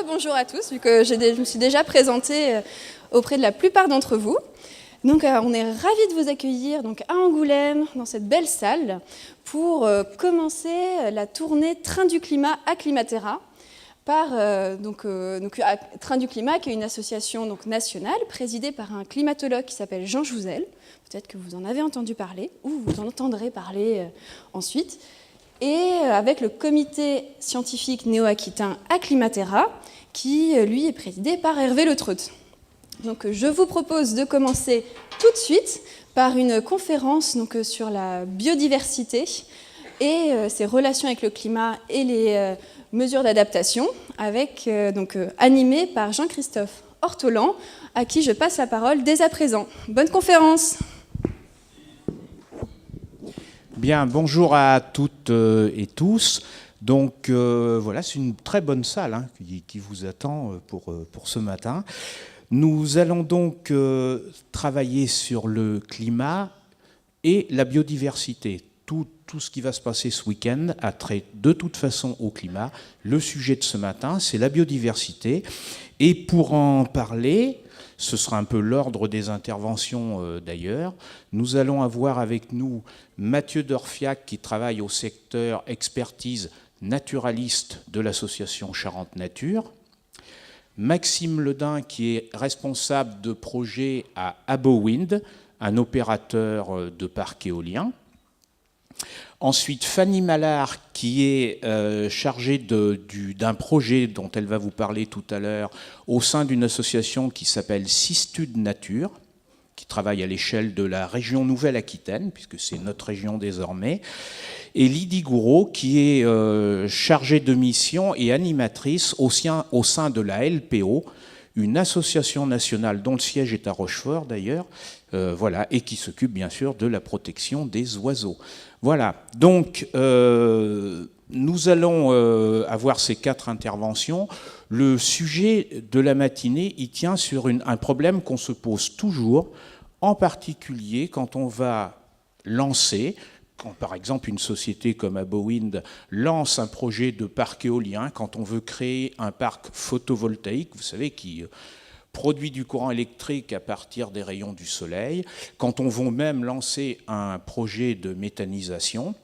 rebonjour à tous, vu que je me suis déjà présentée auprès de la plupart d'entre vous. Donc, on est ravis de vous accueillir donc, à Angoulême, dans cette belle salle, pour commencer la tournée Train du Climat à Climatera, par Train du Climat, qui est une association donc, nationale, présidée par un climatologue qui s'appelle Jean Jouzel. Peut-être que vous en avez entendu parler, ou vous en entendrez parler ensuite. Et avec le comité scientifique néo-aquitain à Climatera, qui, lui, est présidé par Hervé Letreut. Donc, je vous propose de commencer tout de suite par une conférence donc, sur la biodiversité et ses relations avec le climat et les mesures d'adaptation, animée par Jean-Christophe Ortolan, à qui je passe la parole dès à présent. Bonne conférence! Bien, bonjour à toutes et tous. Donc voilà, c'est une très bonne salle qui vous attend pour ce matin. Nous allons donc travailler sur le climat et la biodiversité. Tout ce qui va se passer ce week-end a trait de toute façon au climat. Le sujet de ce matin, c'est la biodiversité. Et pour en parler, ce sera un peu l'ordre des interventions d'ailleurs, nous allons avoir avec nous Mathieu Dorfiac qui travaille au secteur expertise naturaliste de l'association Charente Nature, Maxime Ledin qui est responsable de projet à Abowind, un opérateur de parc éolien. Ensuite, Fanny Mallard, qui est chargée d'un projet dont elle va vous parler tout à l'heure, au sein d'une association qui s'appelle Cistude Nature, qui travaille à l'échelle de la région Nouvelle-Aquitaine, puisque c'est notre région désormais. Et Lydie Gouraud, qui est chargée de mission et animatrice au sein de la LPO, une association nationale dont le siège est à Rochefort d'ailleurs, et qui s'occupe bien sûr de la protection des oiseaux. Voilà, donc nous allons avoir ces 4 interventions. Le sujet de la matinée, il tient sur un problème qu'on se pose toujours, en particulier quand on va lancer, quand par exemple une société comme Abowind lance un projet de parc éolien, quand on veut créer un parc photovoltaïque, vous savez, qui produit du courant électrique à partir des rayons du soleil, quand on veut même lancer un projet de méthanisation,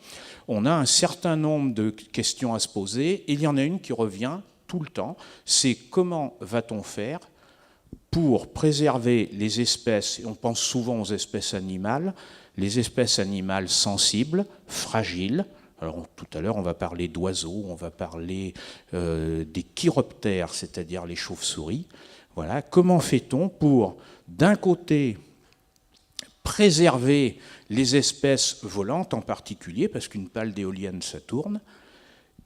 on a un certain nombre de questions à se poser, et il y en a une qui revient tout le temps, c'est comment va-t-on faire pour préserver les espèces, et on pense souvent aux espèces animales, les espèces animales sensibles, fragiles. Alors tout à l'heure on va parler d'oiseaux, on va parler des chiroptères, c'est-à-dire les chauves-souris. Voilà, comment fait-on pour, d'un côté, préserver les espèces volantes en particulier, parce qu'une pale d'éolienne, ça tourne,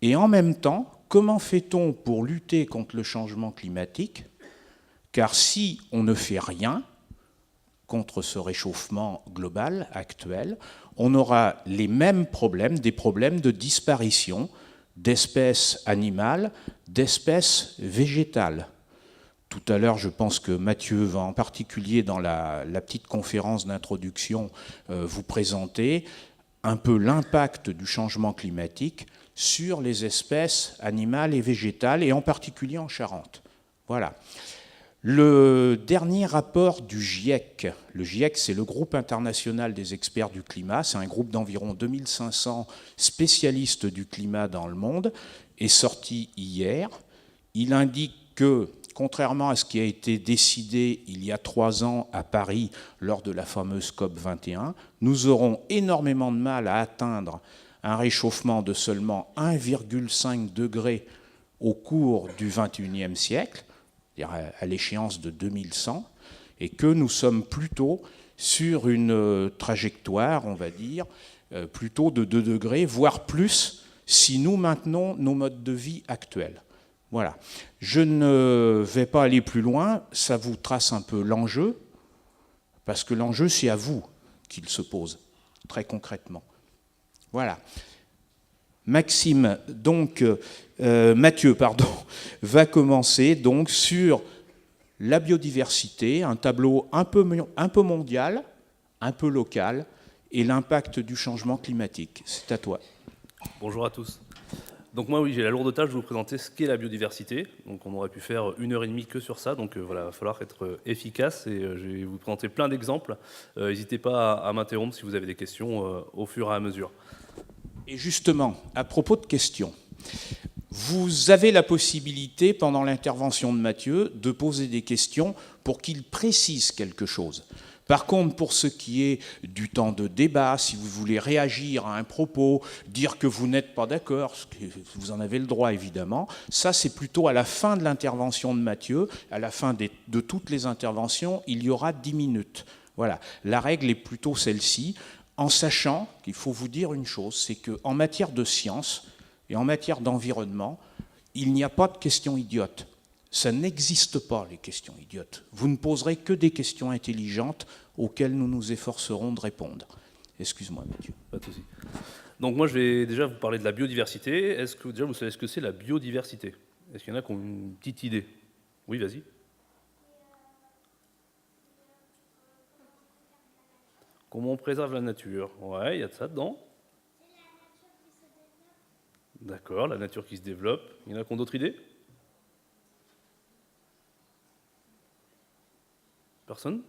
et en même temps, comment fait-on pour lutter contre le changement climatique? Car si on ne fait rien contre ce réchauffement global actuel, on aura les mêmes problèmes, des problèmes de disparition d'espèces animales, d'espèces végétales. Tout à l'heure, je pense que Mathieu va en particulier dans la petite conférence d'introduction vous présenter un peu l'impact du changement climatique sur les espèces animales et végétales, et en particulier en Charente. Voilà. Le dernier rapport du GIEC, le GIEC c'est le groupe international des experts du climat, c'est un groupe d'environ 2500 spécialistes du climat dans le monde, est sorti hier. Il indique que, contrairement à ce qui a été décidé il y a 3 ans à Paris lors de la fameuse COP21, nous aurons énormément de mal à atteindre un réchauffement de seulement 1,5 degré au cours du XXIe siècle, c'est-à-dire à l'échéance de 2100, et que nous sommes plutôt sur une trajectoire, on va dire, plutôt de 2 degrés, voire plus, si nous maintenons nos modes de vie actuels. Voilà. Je ne vais pas aller plus loin, ça vous trace un peu l'enjeu, parce que l'enjeu, c'est à vous qu'il se pose, très concrètement. Voilà. Mathieu, va commencer donc sur la biodiversité, un tableau un peu mondial, un peu local, et l'impact du changement climatique. C'est à toi. Bonjour à tous. Donc moi, oui, j'ai la lourde tâche de vous présenter ce qu'est la biodiversité. Donc on aurait pu faire 1h30 que sur ça. Donc voilà, il va falloir être efficace et je vais vous présenter plein d'exemples. N'hésitez pas à m'interrompre si vous avez des questions au fur et à mesure. Et justement, à propos de questions, vous avez la possibilité, pendant l'intervention de Mathieu, de poser des questions pour qu'il précise quelque chose. Par contre, pour ce qui est du temps de débat, si vous voulez réagir à un propos, dire que vous n'êtes pas d'accord, vous en avez le droit évidemment, ça c'est plutôt à la fin de l'intervention de Mathieu, à la fin de toutes les interventions, il y aura 10 minutes. Voilà, la règle est plutôt celle-ci, en sachant qu'il faut vous dire une chose, c'est qu'en matière de science et en matière d'environnement, il n'y a pas de questions idiotes. Ça n'existe pas, les questions idiotes. Vous ne poserez que des questions intelligentes auxquelles nous nous efforcerons de répondre. Excuse-moi, Mathieu. Pas de souci. Donc moi, je vais déjà vous parler de la biodiversité. Est-ce que déjà vous savez ce que c'est la biodiversité? Est-ce qu'il y en a qui ont une petite idée? Oui, vas-y. Comment on préserve la nature? Ouais, il y a de ça dedans. D'accord, la nature qui se développe. Il y en a qui ont d'autres idées? Personne?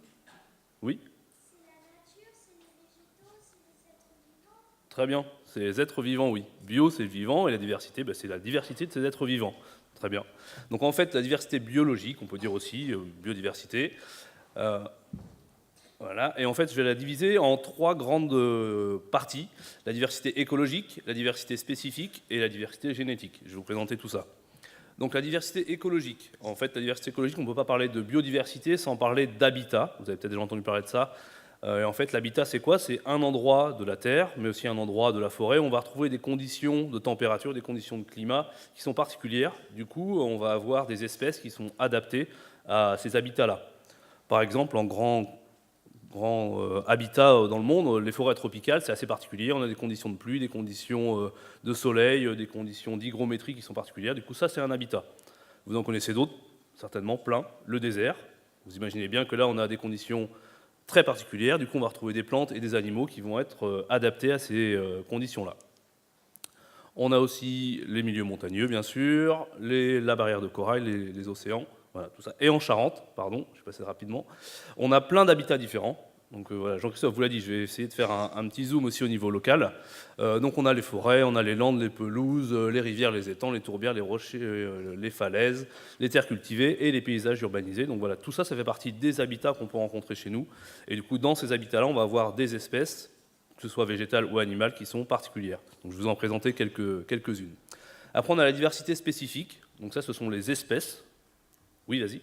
Oui? C'est la nature, c'est les végétaux, c'est les êtres vivants. Très bien, c'est les êtres vivants, oui. Bio, c'est le vivant, et la diversité, c'est la diversité de ces êtres vivants. Très bien. Donc en fait, la diversité biologique, on peut dire aussi biodiversité. Voilà. Et en fait, je vais la diviser en 3 grandes parties. La diversité écologique, la diversité spécifique et la diversité génétique. Je vais vous présenter tout ça. Donc la diversité écologique. En fait, la diversité écologique, on ne peut pas parler de biodiversité sans parler d'habitat. Vous avez peut-être déjà entendu parler de ça. Et en fait, l'habitat, c'est quoi? C'est un endroit de la Terre, mais aussi un endroit de la forêt où on va retrouver des conditions de température, des conditions de climat qui sont particulières. Du coup, on va avoir des espèces qui sont adaptées à ces habitats-là. Par exemple, en grand habitat dans le monde, les forêts tropicales, c'est assez particulier. On a des conditions de pluie, des conditions de soleil, des conditions d'hygrométrie qui sont particulières. Du coup, ça, c'est un habitat. Vous en connaissez d'autres, certainement plein. Le désert. Vous imaginez bien que là, on a des conditions très particulières. Du coup, on va retrouver des plantes et des animaux qui vont être adaptés à ces conditions-là. On a aussi les milieux montagneux, bien sûr, la barrière de corail, les océans. Voilà, tout ça. Et en Charente, pardon, je vais passer rapidement, on a plein d'habitats différents. Donc voilà, Jean-Christophe vous l'a dit, je vais essayer de faire un petit zoom aussi au niveau local. Donc on a les forêts, on a les landes, les pelouses, les rivières, les étangs, les tourbières, les rochers, les falaises, les terres cultivées et les paysages urbanisés. Donc voilà, tout ça, ça fait partie des habitats qu'on peut rencontrer chez nous. Et du coup, dans ces habitats-là, on va avoir des espèces, que ce soit végétales ou animales, qui sont particulières. Donc je vais vous en présenter quelques-unes. Après, on a la diversité spécifique. Donc ça, ce sont les espèces. Oui, vas-y.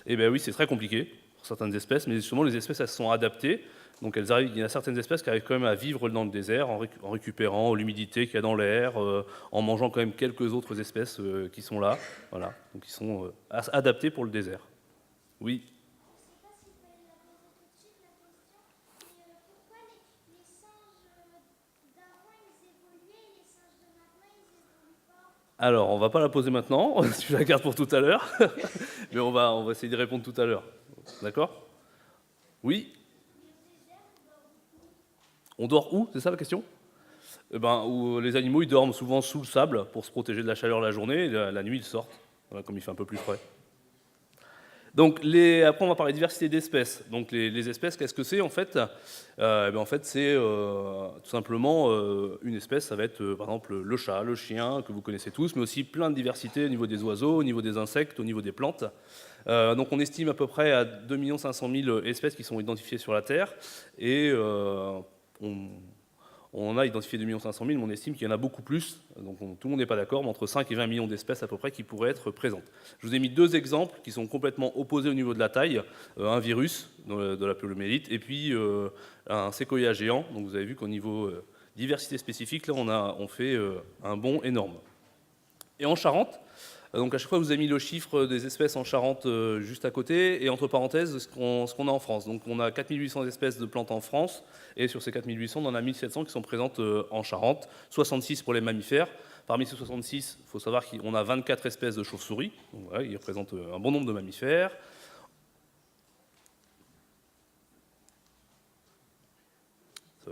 Eh bien oui, c'est très compliqué pour certaines espèces, mais justement les espèces elles se sont adaptées. Donc il y a certaines espèces qui arrivent quand même à vivre dans le désert en récupérant l'humidité qu'il y a dans l'air, en mangeant quand même quelques autres espèces qui sont là. Voilà, donc ils sont adaptés pour le désert. Oui. Alors, on ne va pas la poser maintenant, tu la gardes pour tout à l'heure, mais on va essayer d'y répondre tout à l'heure. D'accord? Oui? On dort où? C'est ça la question? Où les animaux ils dorment souvent sous le sable pour se protéger de la chaleur la journée, et la nuit ils sortent, voilà, comme il fait un peu plus frais. Donc après on va parler de diversité d'espèces. Donc les espèces, qu'est-ce que c'est en fait? En fait c'est tout simplement une espèce, ça va être par exemple le chat, le chien, que vous connaissez tous, mais aussi plein de diversité au niveau des oiseaux, au niveau des insectes, au niveau des plantes. Donc on estime à peu près à 2 500 000 espèces qui sont identifiées sur la Terre, et on a identifié 2 500 000, mais on estime qu'il y en a beaucoup plus, donc tout le monde n'est pas d'accord, mais entre 5 et 20 millions d'espèces à peu près qui pourraient être présentes. Je vous ai mis 2 exemples qui sont complètement opposés au niveau de la taille, un virus de la poliomyélite et puis un séquoia géant. Donc vous avez vu qu'au niveau diversité spécifique, là on fait un bond énorme. Et en Charente, donc à chaque fois vous avez mis le chiffre des espèces en Charente juste à côté et entre parenthèses ce qu'on a en France. Donc on a 4800 espèces de plantes en France et sur ces 4800 on en a 1700 qui sont présentes en Charente, 66 pour les mammifères. Parmi ces 66, il faut savoir qu'on a 24 espèces de chauves-souris, donc voilà, ils représentent un bon nombre de mammifères.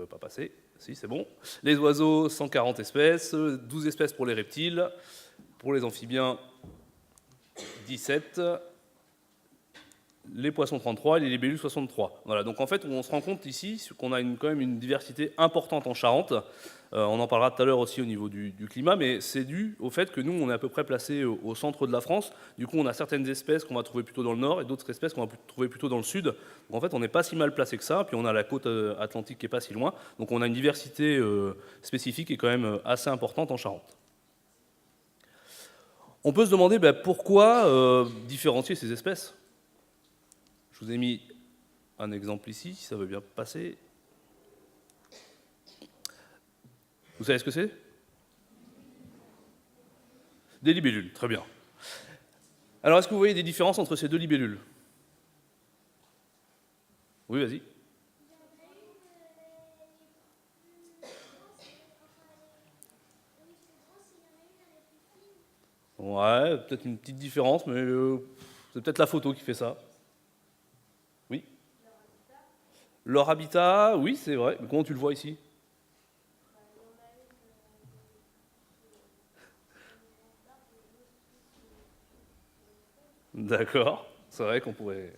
veut pas passer. Si, c'est bon. Les oiseaux, 140 espèces, 12 espèces pour les reptiles. Pour les amphibiens, 17. Les poissons 33 et les libellules 63. Voilà, donc en fait, on se rend compte ici qu'on a quand même une diversité importante en Charente. On en parlera tout à l'heure aussi au niveau du climat, mais c'est dû au fait que nous, on est à peu près placés au centre de la France. Du coup, on a certaines espèces qu'on va trouver plutôt dans le nord et d'autres espèces qu'on va trouver plutôt dans le sud. Donc, en fait, on n'est pas si mal placé que ça. Puis on a la côte atlantique qui n'est pas si loin. Donc on a une diversité spécifique qui est quand même assez importante en Charente. On peut se demander pourquoi différencier ces espèces. Je vous ai mis un exemple ici, si ça veut bien passer. Vous savez ce que c'est? Des libellules, très bien. Alors, est-ce que vous voyez des différences entre ces deux libellules? Oui, vas-y. Ouais, peut-être une petite différence, mais c'est peut-être la photo qui fait ça. Oui. Leur habitat, oui, c'est vrai. Mais comment tu le vois ici? D'accord, c'est vrai qu'on pourrait...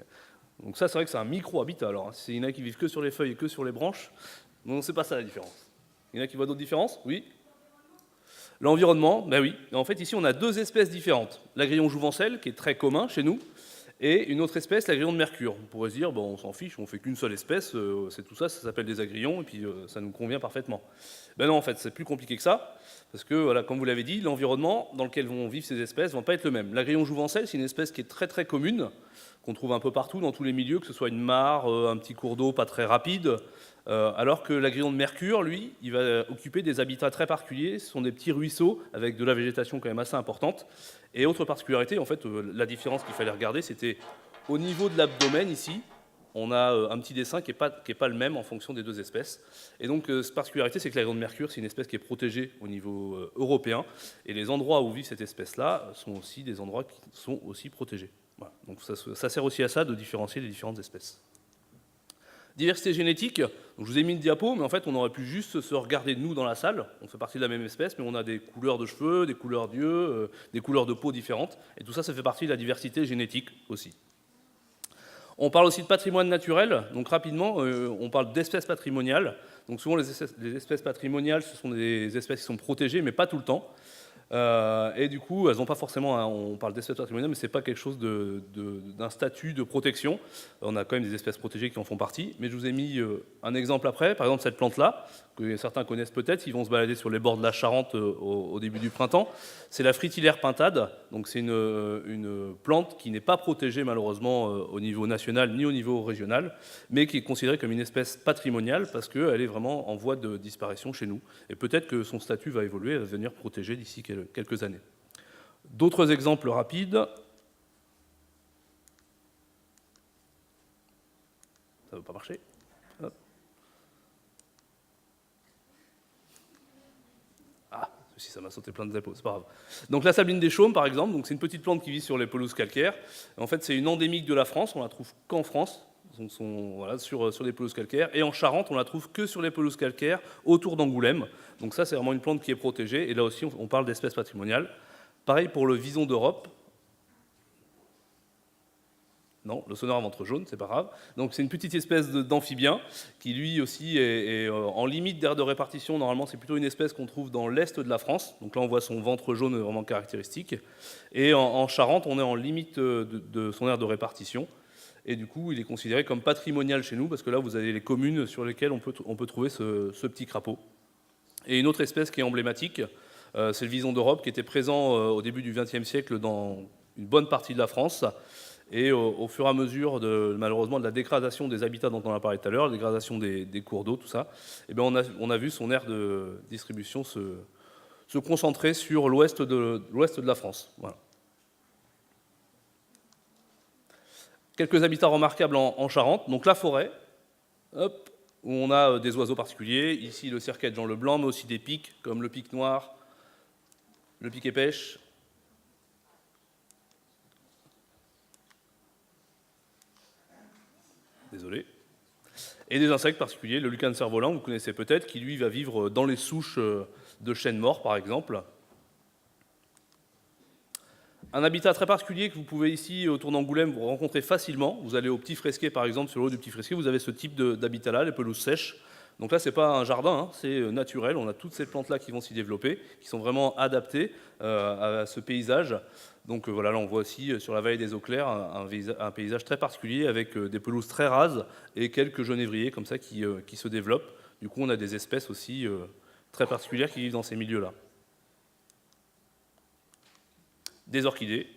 Donc ça, c'est vrai que c'est un micro-habitat. Alors, il y en a qui vivent que sur les feuilles et que sur les branches. Non, c'est pas ça la différence. Il y en a qui voient d'autres différences? Oui. L'environnement, ben oui. En fait, ici, on a deux espèces différentes. L'agrillon jouvencelle, qui est très commun chez nous, et une autre espèce, l'agrillon de mercure. On pourrait se dire, bon, on s'en fiche, on fait qu'une seule espèce, c'est tout ça, ça s'appelle des agrillons, et puis ça nous convient parfaitement. Ben non, en fait, c'est plus compliqué que ça, parce que, voilà, comme vous l'avez dit, l'environnement dans lequel vont vivre ces espèces ne va pas être le même. L'agrillon jouvencelle, c'est une espèce qui est très très commune, qu'on trouve un peu partout, dans tous les milieux, que ce soit une mare, un petit cours d'eau pas très rapide, alors que l'agrillon de mercure, lui, il va occuper des habitats très particuliers. Ce sont des petits ruisseaux avec de la végétation quand même assez importante. Et autre particularité, en fait, la différence qu'il fallait regarder, c'était au niveau de l'abdomen ici, on a un petit dessin qui n'est pas le même en fonction des deux espèces. Et donc, cette particularité, c'est que l'agrillon de mercure, c'est une espèce qui est protégée au niveau européen. Et les endroits où vit cette espèce-là sont aussi des endroits qui sont aussi protégés. Voilà. Donc, ça sert aussi à ça de différencier les différentes espèces. Diversité génétique, donc je vous ai mis une diapo, mais en fait on aurait pu juste se regarder nous dans la salle, on fait partie de la même espèce, mais on a des couleurs de cheveux, des couleurs d'yeux, des couleurs de peau différentes, et tout ça, ça fait partie de la diversité génétique aussi. On parle aussi de patrimoine naturel, donc rapidement, on parle d'espèces patrimoniales. Donc souvent les espèces patrimoniales, ce sont des espèces qui sont protégées, mais pas tout le temps. Et du coup, elles n'ont pas forcément, on parle d'espèces patrimoniales, mais ce n'est pas quelque chose d'un statut de protection. On a quand même des espèces protégées qui en font partie. Mais je vous ai mis un exemple après. Par exemple, cette plante-là, que certains connaissent peut-être, ils vont se balader sur les bords de la Charente au début du printemps. C'est la fritillaire pintade. Donc c'est une plante qui n'est pas protégée malheureusement au niveau national ni au niveau régional, mais qui est considérée comme une espèce patrimoniale parce qu'elle est vraiment en voie de disparition chez nous. Et peut-être que son statut va évoluer, elle va devenir protégée d'ici quelques années. D'autres exemples rapides. Ça ne veut pas marcher. Hop. Ah, si ça m'a sauté plein de diapos, c'est pas grave. Donc la sabline des chaumes, par exemple, c'est une petite plante qui vit sur les pelouses calcaires. En fait, c'est une endémique de la France, on la trouve qu'en France. Voilà, sur les pelouses calcaires. Et en Charente, on la trouve que sur les pelouses calcaires autour d'Angoulême. Donc ça, c'est vraiment une plante qui est protégée. Et là aussi, on parle d'espèces patrimoniales. Pareil pour le vison d'Europe. Non, le sonore à ventre jaune, c'est pas grave. Donc c'est une petite espèce d'amphibien qui lui aussi est en limite d'aire de répartition. Normalement, c'est plutôt une espèce qu'on trouve dans l'est de la France. Donc là, on voit son ventre jaune vraiment caractéristique. Et en Charente, on est en limite de son aire de répartition. Et du coup, il est considéré comme patrimonial chez nous, parce que là, vous avez les communes sur lesquelles on peut trouver ce petit crapaud. Et une autre espèce qui est emblématique, c'est le vison d'Europe, qui était présent au début du XXe siècle dans une bonne partie de la France. Et au fur et à mesure, malheureusement, de la dégradation des habitats dont on a parlé tout à l'heure, la dégradation des cours d'eau, tout ça, eh bien, on a vu son aire de distribution se concentrer sur l'ouest de la France. Voilà. Quelques habitats remarquables en Charente. Donc la forêt, hop, où on a des oiseaux particuliers. Ici, le cirquet de Jean Leblanc, mais aussi des pics, comme le pic noir, le piquet pêche. Désolé. Et des insectes particuliers, le lucan cerf-volant, vous connaissez peut-être, qui lui va vivre dans les souches de chênes morts, par exemple. Un habitat très particulier que vous pouvez ici, autour d'Angoulême, vous rencontrer facilement. Vous allez au Petit Fresquet, par exemple, sur le haut du Petit Fresquet, vous avez ce type d'habitat-là, les pelouses sèches. Donc là, ce n'est pas un jardin, hein, c'est naturel. On a toutes ces plantes-là qui vont s'y développer, qui sont vraiment adaptées à ce paysage. Donc voilà, là on voit aussi sur la vallée des Eaux Claires un paysage très particulier avec des pelouses très rases et quelques genévriers comme ça qui se développent. Du coup, on a des espèces aussi très particulières qui vivent dans ces milieux-là. Des orchidées,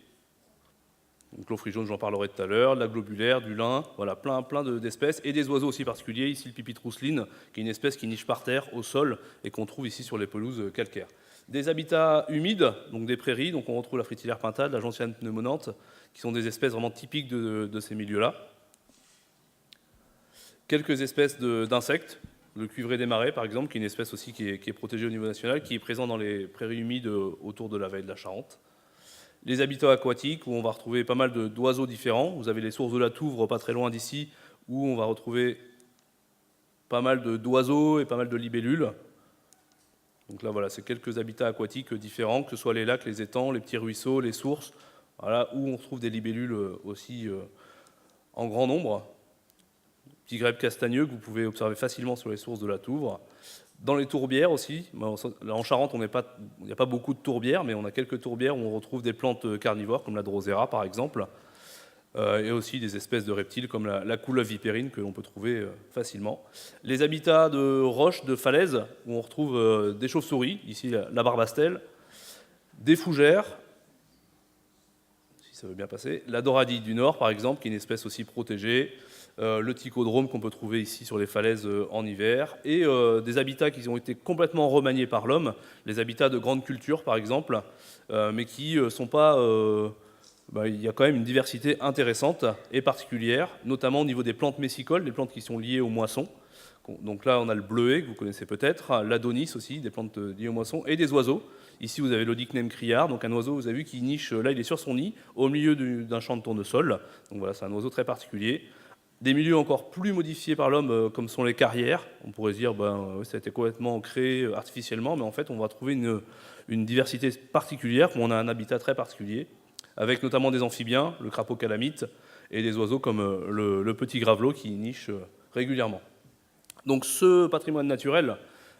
donc l'eau jaune, j'en parlerai tout à l'heure, de la globulaire, du lin, voilà, plein d'espèces, et des oiseaux aussi particuliers, ici le pipit rousseline, qui est une espèce qui niche par terre, au sol, et qu'on trouve ici sur les pelouses calcaires. Des habitats humides, donc des prairies, donc on retrouve la fritilière pintade, la gentiane pneumonante, qui sont des espèces vraiment typiques de ces milieux-là. Quelques espèces d'insectes, le cuivré des marais par exemple, qui est une espèce aussi qui est protégée au niveau national, qui est présent dans les prairies humides autour de la vallée de la Charente. Les habitats aquatiques, où on va retrouver pas mal d'oiseaux différents. Vous avez les sources de la Touvre, pas très loin d'ici, où on va retrouver pas mal d'oiseaux et pas mal de libellules. Donc là, voilà, c'est quelques habitats aquatiques différents, que ce soit les lacs, les étangs, les petits ruisseaux, les sources, voilà, où on retrouve des libellules aussi en grand nombre. Petit grèbe castagneux que vous pouvez observer facilement sur les sources de la Touvre. Dans les tourbières aussi, là en Charente, il n'y a pas beaucoup de tourbières, mais on a quelques tourbières où on retrouve des plantes carnivores, comme la drosera par exemple, et aussi des espèces de reptiles comme la couleuvre vipérine que l'on peut trouver facilement. Les habitats de roches, de falaises, où on retrouve des chauves-souris, ici la barbastelle, des fougères, si ça veut bien passer, la doradille du Nord par exemple, qui est une espèce aussi protégée, le ticodrome qu'on peut trouver ici sur les falaises en hiver, et des habitats qui ont été complètement remaniés par l'homme, les habitats de grande culture par exemple, mais qui ne sont pas... il y a quand même une diversité intéressante et particulière, notamment au niveau des plantes messicoles, des plantes qui sont liées aux moissons. Donc là, on a le bleuet, que vous connaissez peut-être, l'adonis aussi, des plantes liées aux moissons, et des oiseaux. Ici, vous avez l'Odicnem criard, donc un oiseau, vous avez vu, qui niche, là, il est sur son nid, au milieu d'un champ de tournesol. Donc voilà, c'est un oiseau très particulier. Des milieux encore plus modifiés par l'homme, comme sont les carrières. On pourrait se dire, ça a été complètement créé artificiellement, mais en fait, on va trouver une diversité particulière, où on a un habitat très particulier, avec notamment des amphibiens, le crapaud calamite, et des oiseaux comme le petit gravelot qui niche régulièrement. Donc ce patrimoine naturel,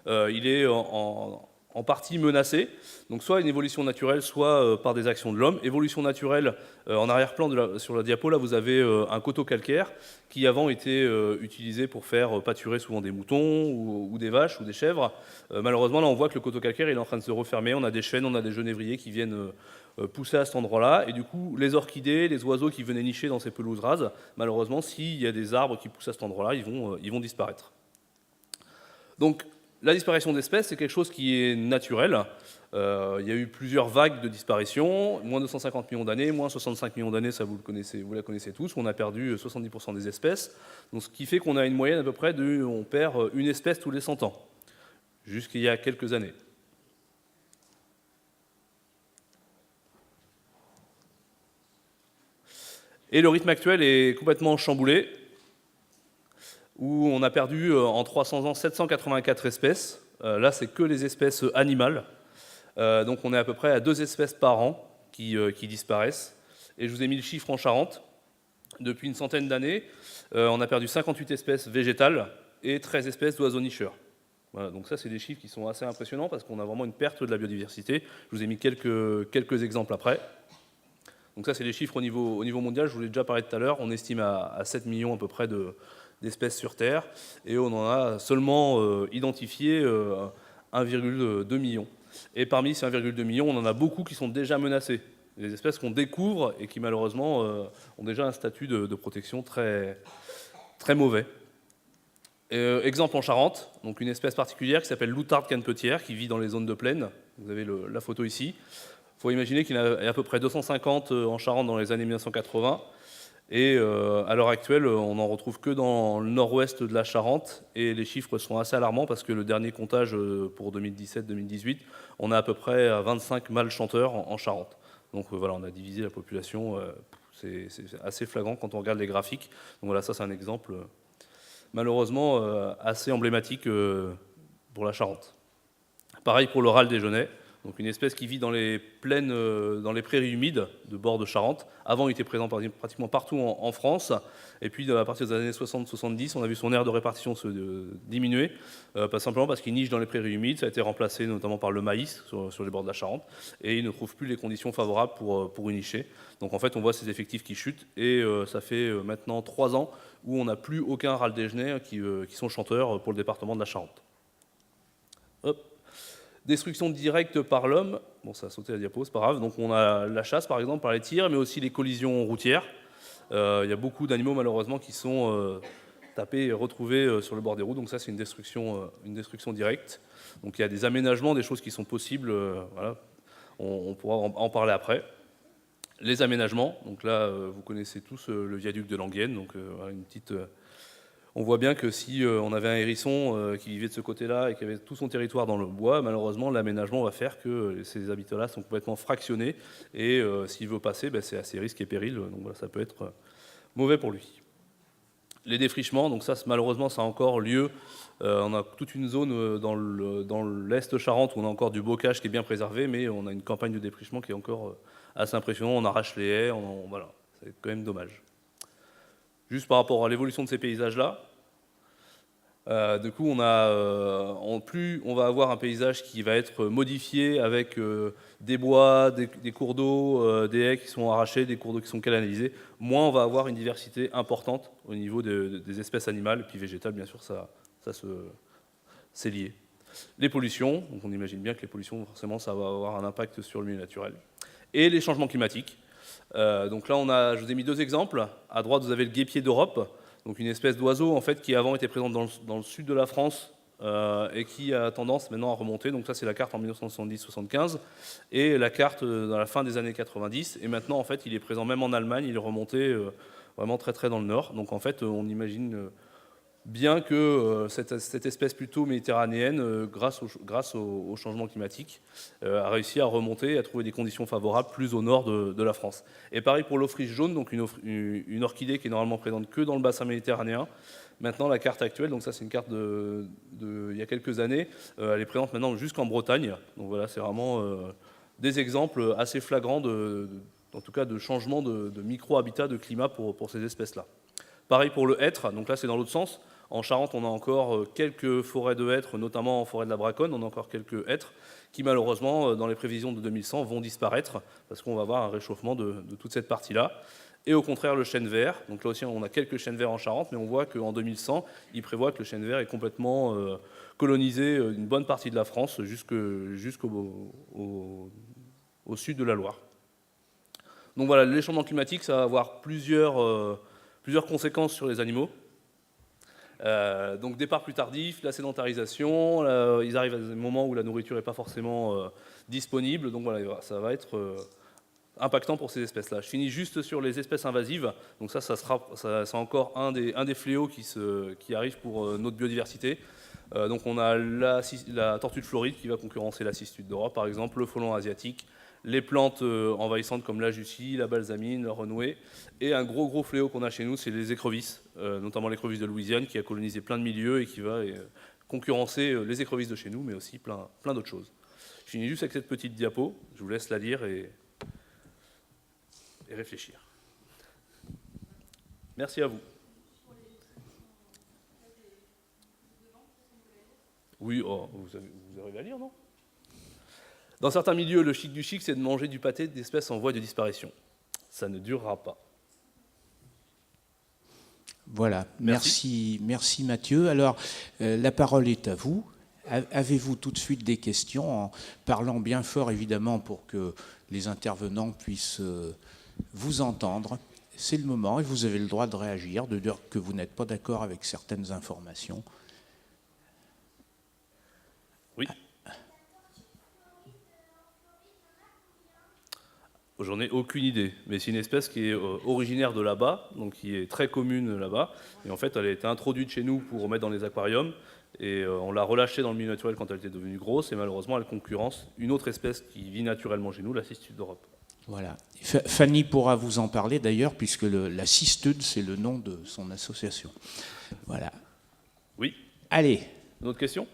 il est en partie menacé, donc soit une évolution naturelle, soit par des actions de l'homme. Évolution naturelle, en arrière-plan sur la diapo, là vous avez un coteau calcaire qui avant était utilisé pour faire pâturer souvent des moutons ou des vaches ou des chèvres. Malheureusement, là on voit que le coteau calcaire il est en train de se refermer, on a des chênes, on a des genévriers qui viennent pousser à cet endroit-là, et du coup les orchidées, les oiseaux qui venaient nicher dans ces pelouses rases, malheureusement s'il y a des arbres qui poussent à cet endroit-là, ils vont disparaître. Donc la disparition d'espèces, c'est quelque chose qui est naturel. Il y a eu plusieurs vagues de disparition, moins 250 millions d'années, moins 65 millions d'années, ça vous la connaissez tous, on a perdu 70% des espèces, donc ce qui fait qu'on a une moyenne à peu près on perd une espèce tous les 100 ans, jusqu'il y a quelques années. Et le rythme actuel est complètement chamboulé, où on a perdu en 300 ans 784 espèces. Là, c'est que les espèces animales. Donc on est à peu près à 2 espèces par an qui disparaissent. Et je vous ai mis le chiffre en Charente. Depuis une centaine d'années, on a perdu 58 espèces végétales et 13 espèces d'oiseaux nicheurs. Voilà, donc ça, c'est des chiffres qui sont assez impressionnants parce qu'on a vraiment une perte de la biodiversité. Je vous ai mis quelques exemples après. Donc ça, c'est les chiffres au niveau mondial. Je vous l'ai déjà parlé tout à l'heure. On estime à 7 millions à peu près d'espèces sur Terre. Et on en a seulement identifié 1,2 million. Et parmi ces 1,2 million, on en a beaucoup qui sont déjà menacées. Des espèces qu'on découvre et qui malheureusement ont déjà un statut de protection très, très mauvais. Exemple en Charente, donc une espèce particulière qui s'appelle l'outarde canepetière, qui vit dans les zones de plaine. Vous avez la photo ici. Il faut imaginer qu'il y en a à peu près 250 en Charente dans les années 1980. Et à l'heure actuelle, on n'en retrouve que dans le nord-ouest de la Charente. Et les chiffres sont assez alarmants parce que le dernier comptage pour 2017-2018, on a à peu près 25 mâles chanteurs en Charente. Donc voilà, on a divisé la population. C'est assez flagrant quand on regarde les graphiques. Donc voilà, ça c'est un exemple. malheureusement assez emblématique pour la Charente. Pareil pour le râle des genêts, donc une espèce qui vit dans les plaines, dans les prairies humides de bord de Charente. Avant, il était présent pratiquement partout en France, et puis à partir des années 60-70, on a vu son aire de répartition se diminuer, pas simplement parce qu'il niche dans les prairies humides, ça a été remplacé notamment par le maïs sur les bords de la Charente, et il ne trouve plus les conditions favorables pour y nicher. Donc en fait, on voit ces effectifs qui chutent, et ça fait maintenant 3 ans où on n'a plus aucun râle des genêts qui sont chanteurs pour le département de la Charente. Hop. Destruction directe par l'homme, bon ça a sauté la diapo, c'est pas grave, donc on a la chasse par exemple par les tirs, mais aussi les collisions routières. Il y a beaucoup d'animaux malheureusement qui sont tapés et retrouvés sur le bord des routes, donc ça c'est une destruction directe. Donc il y a des aménagements, des choses qui sont possibles, voilà. On pourra en parler après. Les aménagements, donc là vous connaissez tous le viaduc de l'Anguienne, donc voilà, une petite... On voit bien que si on avait un hérisson qui vivait de ce côté-là et qui avait tout son territoire dans le bois, malheureusement, l'aménagement va faire que ces habitats-là sont complètement fractionnés et s'il veut passer, c'est à ses risques et périls, donc voilà, ça peut être mauvais pour lui. Les défrichements, donc ça, malheureusement, ça a encore lieu. On a toute une zone dans l'Est Charente où on a encore du bocage qui est bien préservé, mais on a une campagne de défrichement qui est encore assez impressionnante. On arrache les haies, voilà, c'est quand même dommage. Juste par rapport à l'évolution de ces paysages-là, du coup, on va avoir un paysage qui va être modifié avec des bois, des cours d'eau, des haies qui sont arrachées, des cours d'eau qui sont canalisés. Moins on va avoir une diversité importante au niveau des espèces animales, et puis végétales, bien sûr, c'est lié. Les pollutions, donc on imagine bien que les pollutions, forcément, ça va avoir un impact sur le milieu naturel. Et les changements climatiques. Donc là, je vous ai mis 2 exemples. À droite, vous avez le guépier d'Europe, donc une espèce d'oiseau en fait, qui avant était présente dans le sud de la France et qui a tendance maintenant à remonter. Donc ça, c'est la carte en 1970-75 et la carte dans la fin des années 90. Et maintenant, en fait, il est présent même en Allemagne. Il est remonté vraiment très très dans le nord. Donc en fait, on imagine bien que cette espèce plutôt méditerranéenne, grâce au changement climatique, a réussi à remonter, à trouver des conditions favorables plus au nord de la France. Et pareil pour l'Aufriche jaune, donc une orchidée qui est normalement présente que dans le bassin méditerranéen. Maintenant, la carte actuelle, donc ça c'est une carte il y a quelques années, elle est présente maintenant jusqu'en Bretagne. Donc voilà, c'est vraiment des exemples assez flagrants en tout cas de changement de micro-habitat, de climat pour ces espèces-là. Pareil pour le hêtre, donc là c'est dans l'autre sens. En Charente, on a encore quelques forêts de hêtres, notamment en forêt de la Braconne, on a encore quelques hêtres qui malheureusement, dans les prévisions de 2100, vont disparaître parce qu'on va avoir un réchauffement de toute cette partie-là. Et au contraire, le chêne vert, donc là aussi on a quelques chênes verts en Charente, mais on voit qu'en 2100, il prévoit que le chêne vert est complètement colonisé une bonne partie de la France jusqu'au sud de la Loire. Donc voilà, les changements climatiques, ça va avoir plusieurs conséquences sur les animaux. Donc départ plus tardif, la sédentarisation, ils arrivent à des moments où la nourriture n'est pas forcément disponible, donc voilà, ça va être impactant pour ces espèces-là. Je finis juste sur les espèces invasives, donc ça c'est encore un des fléaux qui arrive pour notre biodiversité. Donc on a la tortue de Floride qui va concurrencer la cistude d'Europe, par exemple, le frelon asiatique, les plantes envahissantes comme la jussie, la balsamine, le renoué, et un gros fléau qu'on a chez nous, c'est les écrevisses, notamment l'écrevisse de Louisiane qui a colonisé plein de milieux et qui va concurrencer les écrevisses de chez nous, mais aussi plein d'autres choses. Je finis juste avec cette petite diapo, je vous laisse la lire et réfléchir. Merci à vous. Oui, vous arrivez à lire, non ? Dans certains milieux, le chic du chic, c'est de manger du pâté d'espèces en voie de disparition. Ça ne durera pas. Voilà, merci Mathieu. Alors, la parole est à vous. Avez-vous tout de suite des questions, en parlant bien fort évidemment pour que les intervenants puissent vous entendre? C'est le moment et vous avez le droit de réagir, de dire que vous n'êtes pas d'accord avec certaines informations. Oui. J'en ai aucune idée, mais c'est une espèce qui est originaire de là-bas, donc qui est très commune là-bas. Et en fait, elle a été introduite chez nous pour mettre dans les aquariums, et on l'a relâchée dans le milieu naturel quand elle était devenue grosse, et malheureusement, elle concurrence une autre espèce qui vit naturellement chez nous, la cistude d'Europe. Voilà. Fanny pourra vous en parler d'ailleurs, puisque la cistude, c'est le nom de son association. Voilà. Oui. Allez, Une autre question?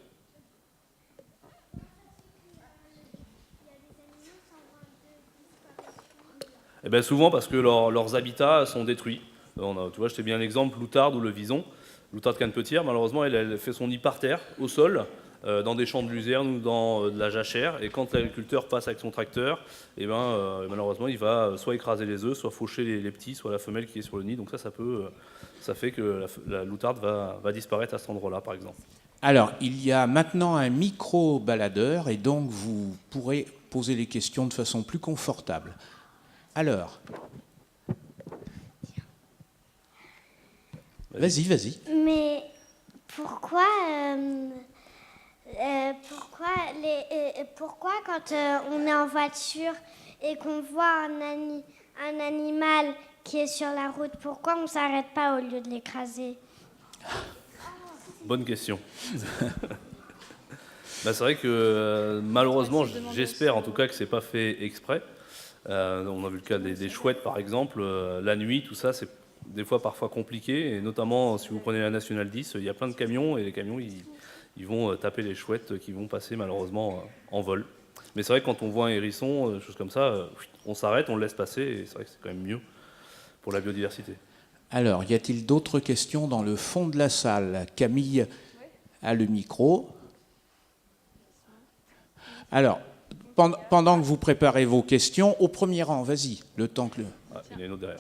Eh bien, souvent parce que leurs habitats sont détruits. Tu vois, je t'ai bien l'exemple, l'outarde ou le vison. L'outarde canepetière, malheureusement, elle fait son nid par terre, au sol, dans des champs de luzerne ou dans de la jachère. Et quand l'agriculteur passe avec son tracteur, eh ben, malheureusement, il va soit écraser les œufs, soit faucher les petits, soit la femelle qui est sur le nid. Donc ça fait que la loutarde va disparaître à cet endroit-là, par exemple. alors il y a maintenant un micro-baladeur et donc vous pourrez poser les questions de façon plus confortable. Alors, vas-y. Mais pourquoi, pourquoi quand on est en voiture et qu'on voit un animal qui est sur la route, pourquoi on ne s'arrête pas au lieu de l'écraser? Bonne question. C'est vrai que malheureusement, j'espère en tout cas que c'est pas fait exprès. On a vu le cas des chouettes par exemple. La nuit, tout ça, c'est des fois parfois compliqué. Et notamment, si vous prenez la Nationale 10, il y a plein de camions et les camions, ils vont taper les chouettes qui vont passer malheureusement en vol. Mais c'est vrai que quand on voit un hérisson, choses comme ça, on s'arrête, on le laisse passer. Et c'est vrai que c'est quand même mieux pour la biodiversité. Alors, y a-t-il d'autres questions dans le fond de la salle? Camille a le micro. Alors, pendant que vous préparez vos questions, au premier rang, vas-y, le temps que le... Ah, il y en a une autre derrière.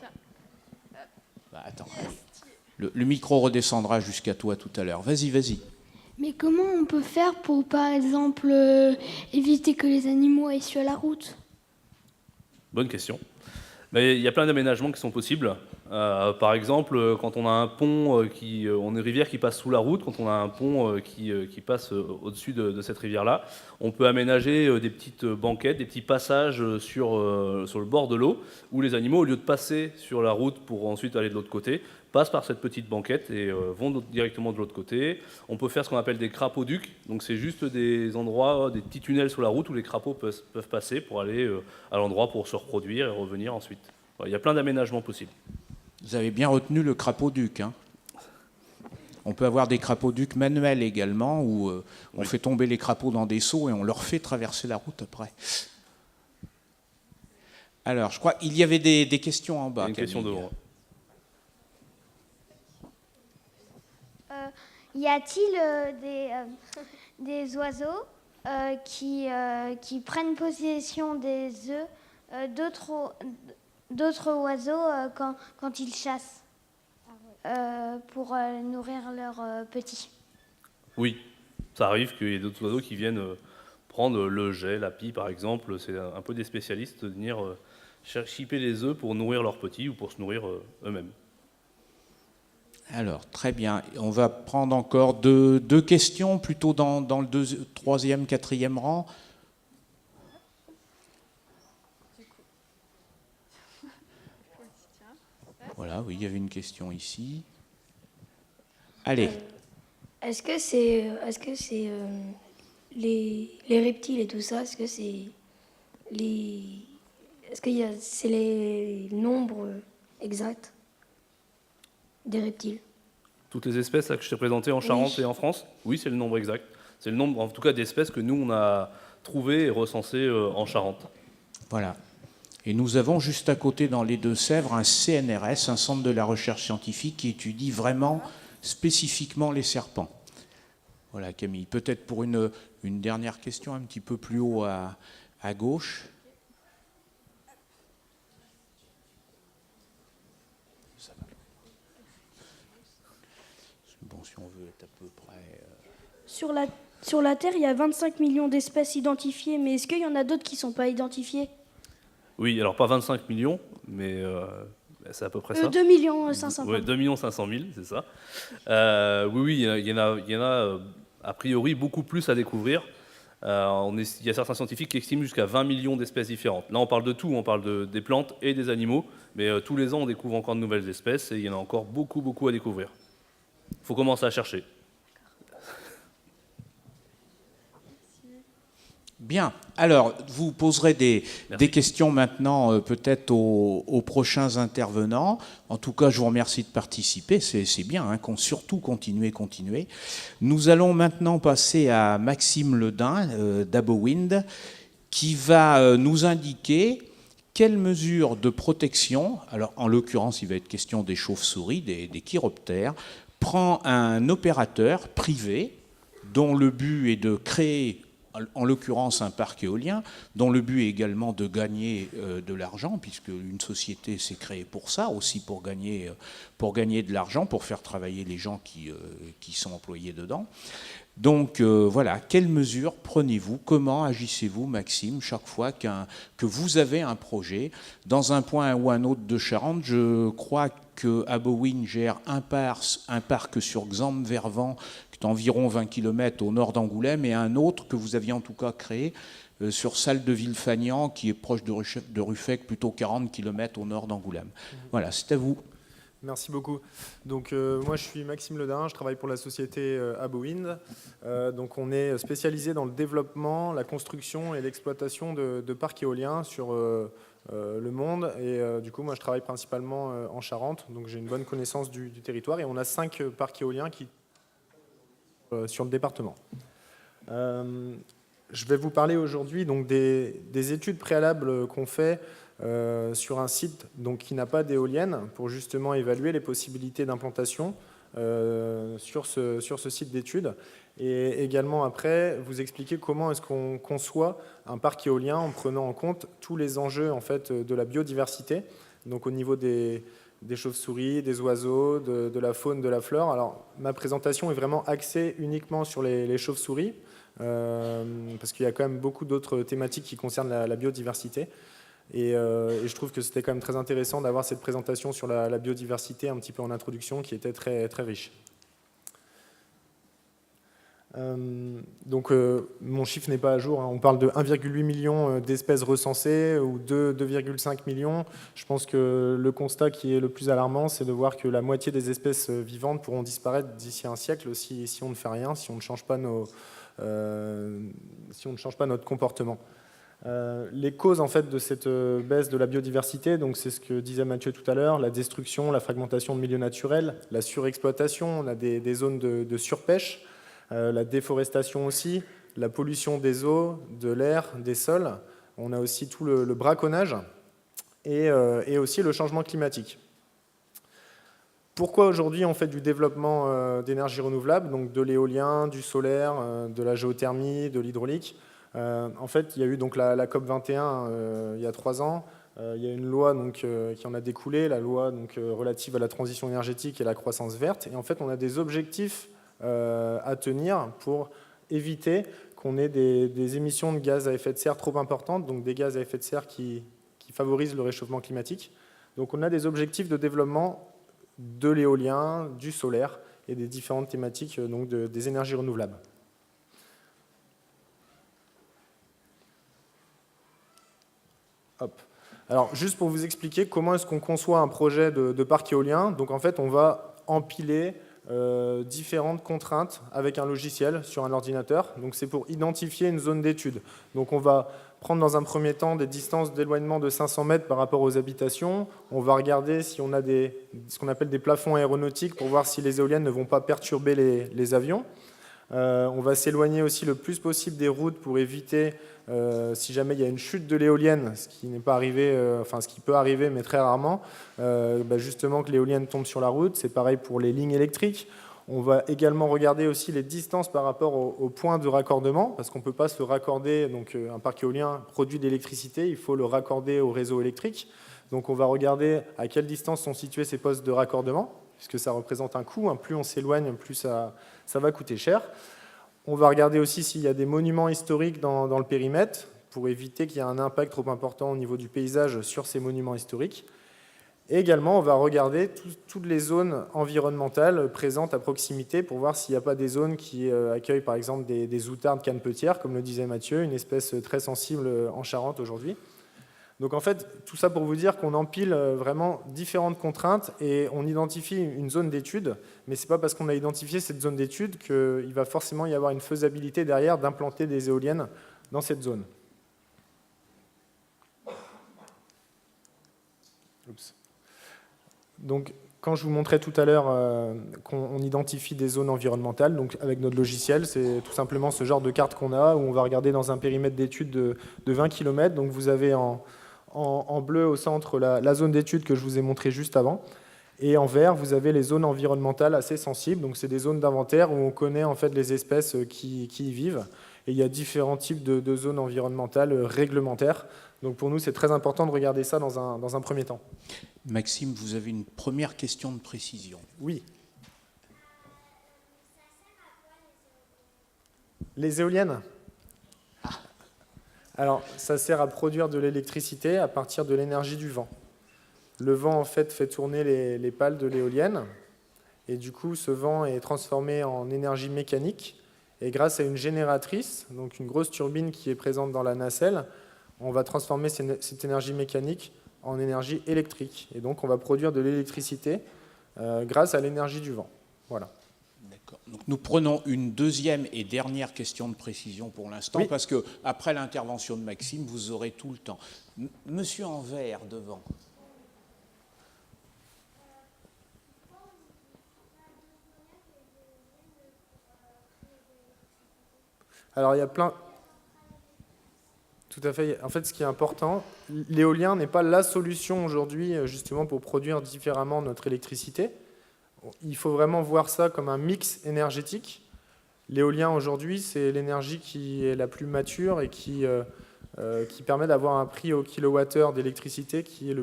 Attends, le micro redescendra jusqu'à toi tout à l'heure. Vas-y. Mais comment on peut faire pour, par exemple, éviter que les animaux aillent sur la route? Bonne question. Mais il y a plein d'aménagements qui sont possibles. Par exemple, quand on a un pont, on a une rivière qui passe sous la route, quand on a un pont qui passe au-dessus de cette rivière-là, on peut aménager des petites banquettes, des petits passages sur le bord de l'eau, où les animaux, au lieu de passer sur la route pour ensuite aller de l'autre côté, passent par cette petite banquette et vont directement de l'autre côté. On peut faire ce qu'on appelle des crapauducs. Donc c'est juste des endroits, des petits tunnels sur la route où les crapauds peuvent passer pour aller à l'endroit pour se reproduire et revenir ensuite. Voilà, il y a plein d'aménagements possibles. Vous avez bien retenu le crapauduc, hein. On peut avoir des crapauducs manuels également, où on fait tomber les crapauds dans des seaux et on leur fait traverser la route après. Alors, je crois qu'il y avait des questions en bas. Il y a une question Camille. devant. Y a-t-il des oiseaux qui prennent possession des œufs d'autres oiseaux quand ils chassent pour nourrir leurs petits? Oui, ça arrive qu'il y ait d'autres oiseaux qui viennent prendre le jet, la pie par exemple. C'est un peu des spécialistes de venir chipper les œufs pour nourrir leurs petits ou pour se nourrir eux-mêmes. Alors, très bien. On va prendre encore deux questions, plutôt dans le troisième, quatrième rang. Voilà, oui, il y avait une question ici. Allez. Est-ce que c'est les reptiles et tout ça, c'est les nombres exacts des reptiles? Toutes les espèces là, que je t'ai présentées en Charente et en France, oui, c'est le nombre exact. C'est le nombre, en tout cas, d'espèces que nous, on a trouvées et recensées en Charente. Voilà. Et nous avons juste à côté, dans les Deux-Sèvres, un CNRS, un centre de la recherche scientifique, qui étudie vraiment spécifiquement les serpents. Voilà, Camille. Peut-être pour une dernière question, un petit peu plus haut à gauche. Ça va. Bon, si on veut être à peu près... Sur la Terre, il y a 25 millions d'espèces identifiées, mais est-ce qu'il y en a d'autres qui ne sont pas identifiées? Oui, alors pas 25 millions, mais c'est à peu près ça. 2 millions 500 000. Oui, 2 500 000, c'est ça. Oui, il y en a a priori beaucoup plus à découvrir. Il y a certains scientifiques qui estiment jusqu'à 20 millions d'espèces différentes. Là, on parle de tout, on parle des plantes et des animaux, mais tous les ans, on découvre encore de nouvelles espèces et il y en a encore beaucoup à découvrir. Il faut commencer à chercher. Bien. Alors, vous poserez des questions maintenant, peut-être aux prochains intervenants. En tout cas, je vous remercie de participer. C'est bien, hein, surtout continuez. Nous allons maintenant passer à Maxime Ledin d'Abowind, qui va nous indiquer quelles mesures de protection, alors en l'occurrence, il va être question des chauves-souris, des chiroptères, prend un opérateur privé dont le but est de créer, en l'occurrence un parc éolien, dont le but est également de gagner de l'argent, puisque une société s'est créée pour ça, aussi pour gagner de l'argent, pour faire travailler les gens qui sont employés dedans. Donc voilà, quelles mesures prenez-vous? Comment agissez-vous, Maxime, chaque fois que vous avez un projet dans un point ou un autre de Charente? Je crois que Abowind gère un parc sur Xamp-Vervent, qui est environ 20 km au nord d'Angoulême, et un autre que vous aviez en tout cas créé sur Salle de Villefagnan, qui est proche de Ruffec, plutôt 40 km au nord d'Angoulême. Voilà, c'est à vous. Merci beaucoup. Donc moi je suis Maxime Ledin, je travaille pour la société Abowind. Donc on est spécialisé dans le développement, la construction et l'exploitation de parcs éoliens sur le monde. Et du coup moi je travaille principalement en Charente, donc j'ai une bonne connaissance du territoire. Et on a 5 parcs éoliens sur le département. Je vais vous parler aujourd'hui donc des études préalables qu'on fait sur un site donc, qui n'a pas d'éolienne pour justement évaluer les possibilités d'implantation sur ce site d'études, et également après vous expliquer comment est-ce qu'on conçoit un parc éolien en prenant en compte tous les enjeux en fait, de la biodiversité, donc au niveau des chauves-souris, des oiseaux, de la faune, de la flore. Alors ma présentation est vraiment axée uniquement sur les chauves-souris parce qu'il y a quand même beaucoup d'autres thématiques qui concernent la biodiversité. Et je trouve que c'était quand même très intéressant d'avoir cette présentation sur la biodiversité un petit peu en introduction qui était très, très riche. Donc mon chiffre n'est pas à jour, hein. On parle de 1,8 million d'espèces recensées ou 2,5 millions. Je pense que le constat qui est le plus alarmant, c'est de voir que la moitié des espèces vivantes pourront disparaître d'ici un siècle si on ne fait rien, si on ne change pas notre comportement. Les causes en fait de cette baisse de la biodiversité, donc c'est ce que disait Mathieu tout à l'heure, la destruction, la fragmentation de milieux naturels, la surexploitation, on a des zones de surpêche, la déforestation aussi, la pollution des eaux, de l'air, des sols, on a aussi tout le braconnage et aussi le changement climatique. Pourquoi aujourd'hui on fait du développement d'énergie renouvelable, donc de l'éolien, du solaire, de la géothermie, de l'hydraulique? En fait, il y a eu donc la COP 21 il y a 3 ans. Il y a une loi donc, qui en a découlé, la loi donc, relative à la transition énergétique et la croissance verte. Et en fait, on a des objectifs à tenir pour éviter qu'on ait des émissions de gaz à effet de serre trop importantes, donc des gaz à effet de serre qui favorisent le réchauffement climatique. Donc on a des objectifs de développement de l'éolien, du solaire et des différentes thématiques donc des énergies renouvelables. Hop. Alors, juste pour vous expliquer comment est-ce qu'on conçoit un projet de parc éolien. Donc, en fait, on va empiler différentes contraintes avec un logiciel sur un ordinateur. Donc, c'est pour identifier une zone d'étude. Donc, on va prendre dans un premier temps des distances d'éloignement de 500 mètres par rapport aux habitations. On va regarder si on a ce qu'on appelle des plafonds aéronautiques pour voir si les éoliennes ne vont pas perturber les avions. On va s'éloigner aussi le plus possible des routes pour éviter, si jamais il y a une chute de l'éolienne, ce qui n'est pas arrivé, ce qui peut arriver, mais très rarement, justement que l'éolienne tombe sur la route. C'est pareil pour les lignes électriques. On va également regarder aussi les distances par rapport aux points de raccordement, parce qu'on ne peut pas se raccorder, donc un parc éolien produit de l'électricité, il faut le raccorder au réseau électrique. Donc on va regarder à quelle distance sont situés ces postes de raccordement, puisque ça représente un coût. Plus on s'éloigne, plus ça va coûter cher. On va regarder aussi s'il y a des monuments historiques dans le périmètre, pour éviter qu'il y ait un impact trop important au niveau du paysage sur ces monuments historiques. Et également, on va regarder toutes les zones environnementales présentes à proximité pour voir s'il n'y a pas des zones qui accueillent par exemple des outardes canepetières, comme le disait Mathieu, une espèce très sensible en Charente aujourd'hui. Donc en fait, tout ça pour vous dire qu'on empile vraiment différentes contraintes et on identifie une zone d'étude, mais ce n'est pas parce qu'on a identifié cette zone d'étude qu'il va forcément y avoir une faisabilité derrière d'implanter des éoliennes dans cette zone. Oups. Donc, quand je vous montrais tout à l'heure qu'on identifie des zones environnementales, donc avec notre logiciel, c'est tout simplement ce genre de carte qu'on a, où on va regarder dans un périmètre d'étude de 20 km. Donc vous avez en bleu au centre la zone d'étude que je vous ai montrée juste avant, et en vert, vous avez les zones environnementales assez sensibles. Donc c'est des zones d'inventaire où on connaît en fait les espèces qui y vivent. Et il y a différents types de zones environnementales réglementaires. Donc pour nous, c'est très important de regarder ça dans un premier temps. Maxime, vous avez une première question de précision. Oui. Les éoliennes ? Alors, ça sert à produire de l'électricité à partir de l'énergie du vent. Le vent, en fait tourner les pales de l'éolienne. Et du coup, ce vent est transformé en énergie mécanique. Et grâce à une génératrice, donc une grosse turbine qui est présente dans la nacelle, on va transformer cette énergie mécanique en énergie électrique. Et donc, on va produire de l'électricité grâce à l'énergie du vent. Voilà. D'accord. Donc, nous prenons une deuxième et dernière question de précision pour l'instant, Oui. parce qu'après l'intervention de Maxime, vous aurez tout le temps. Monsieur en vert, devant. Alors, il y a plein... Tout à fait. En fait, ce qui est important, l'éolien n'est pas la solution aujourd'hui, justement, pour produire différemment notre électricité. Il faut vraiment voir ça comme un mix énergétique. L'éolien, aujourd'hui, c'est l'énergie qui est la plus mature et qui permet d'avoir un prix au kilowattheure d'électricité qui est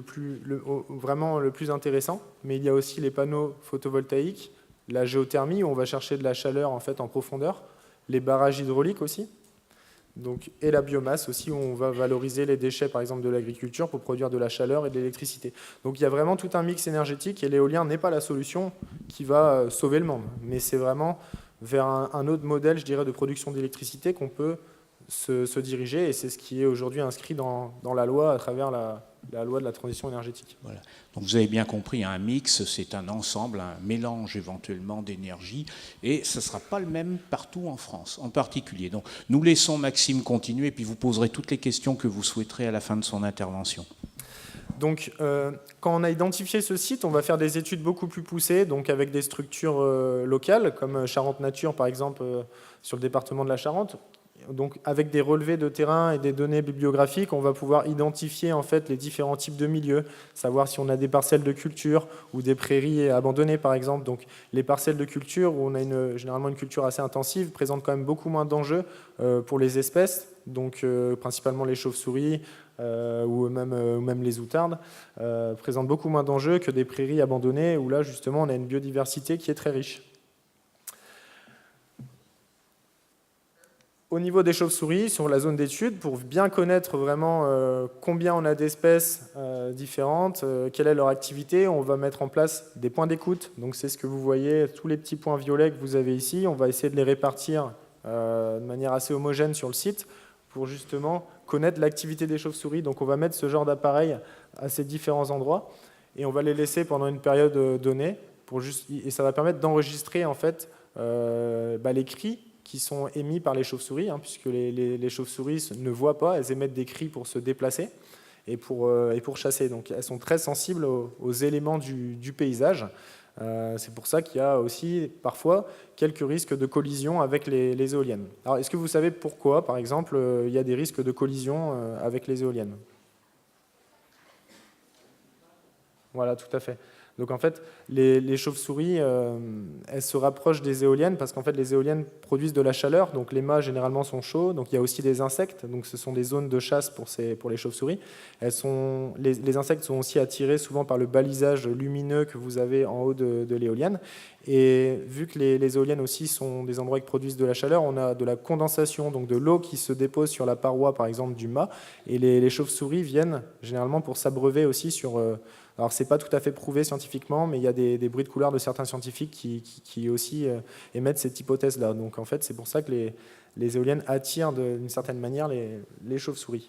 vraiment le plus intéressant. Mais il y a aussi les panneaux photovoltaïques, la géothermie, où on va chercher de la chaleur en fait, en profondeur, les barrages hydrauliques aussi. Donc, et la biomasse aussi, où on va valoriser les déchets, par exemple, de l'agriculture pour produire de la chaleur et de l'électricité. Donc il y a vraiment tout un mix énergétique et l'éolien n'est pas la solution qui va sauver le monde. Mais c'est vraiment vers un autre modèle, je dirais, de production d'électricité qu'on peut se diriger. Et c'est ce qui est aujourd'hui inscrit dans la loi à travers la loi de la transition énergétique. Voilà. Donc vous avez bien compris, un mix, c'est un ensemble, un mélange éventuellement d'énergie, et ce ne sera pas le même partout en France, en particulier. Donc nous laissons Maxime continuer, puis vous poserez toutes les questions que vous souhaiterez à la fin de son intervention. Donc, quand on a identifié ce site, on va faire des études beaucoup plus poussées, donc avec des structures locales, comme Charente Nature, par exemple, sur le département de la Charente. Donc, avec des relevés de terrain et des données bibliographiques, on va pouvoir identifier en fait les différents types de milieux, savoir si on a des parcelles de culture ou des prairies abandonnées, par exemple. Donc, les parcelles de culture, où on a généralement une culture assez intensive, présentent quand même beaucoup moins d'enjeux pour les espèces, donc principalement les chauves-souris ou même les outardes, présentent beaucoup moins d'enjeux que des prairies abandonnées, où là, justement, on a une biodiversité qui est très riche. Au niveau des chauves-souris, sur la zone d'étude, pour bien connaître vraiment combien on a d'espèces différentes, quelle est leur activité, on va mettre en place des points d'écoute. Donc c'est ce que vous voyez, tous les petits points violets que vous avez ici, on va essayer de les répartir de manière assez homogène sur le site pour justement connaître l'activité des chauves-souris. Donc on va mettre ce genre d'appareil à ces différents endroits et on va les laisser pendant une période donnée et ça va permettre d'enregistrer en fait les cris qui sont émis par les chauves-souris, puisque les chauves-souris ne voient pas, elles émettent des cris pour se déplacer et pour chasser. Donc elles sont très sensibles aux éléments du paysage. C'est pour ça qu'il y a aussi parfois quelques risques de collision avec les éoliennes. Alors est-ce que vous savez pourquoi, par exemple, il y a des risques de collision avec les éoliennes ? Voilà, tout à fait. Donc en fait, les chauves-souris, elles se rapprochent des éoliennes parce qu'en fait, les éoliennes produisent de la chaleur. Donc les mâts, généralement, sont chauds. Donc il y a aussi des insectes. Donc ce sont des zones de chasse pour les chauves-souris. Les insectes sont aussi attirés souvent par le balisage lumineux que vous avez en haut de l'éolienne. Et vu que les éoliennes aussi sont des endroits qui produisent de la chaleur, on a de la condensation, donc de l'eau qui se dépose sur la paroi, par exemple, du mât. Et les chauves-souris viennent généralement pour s'abreuver aussi sur... Alors, ce n'est pas tout à fait prouvé scientifiquement, mais il y a des bruits de couloir de certains scientifiques qui aussi émettent cette hypothèse-là. Donc, en fait, c'est pour ça que les éoliennes attirent d'une certaine manière les chauves-souris.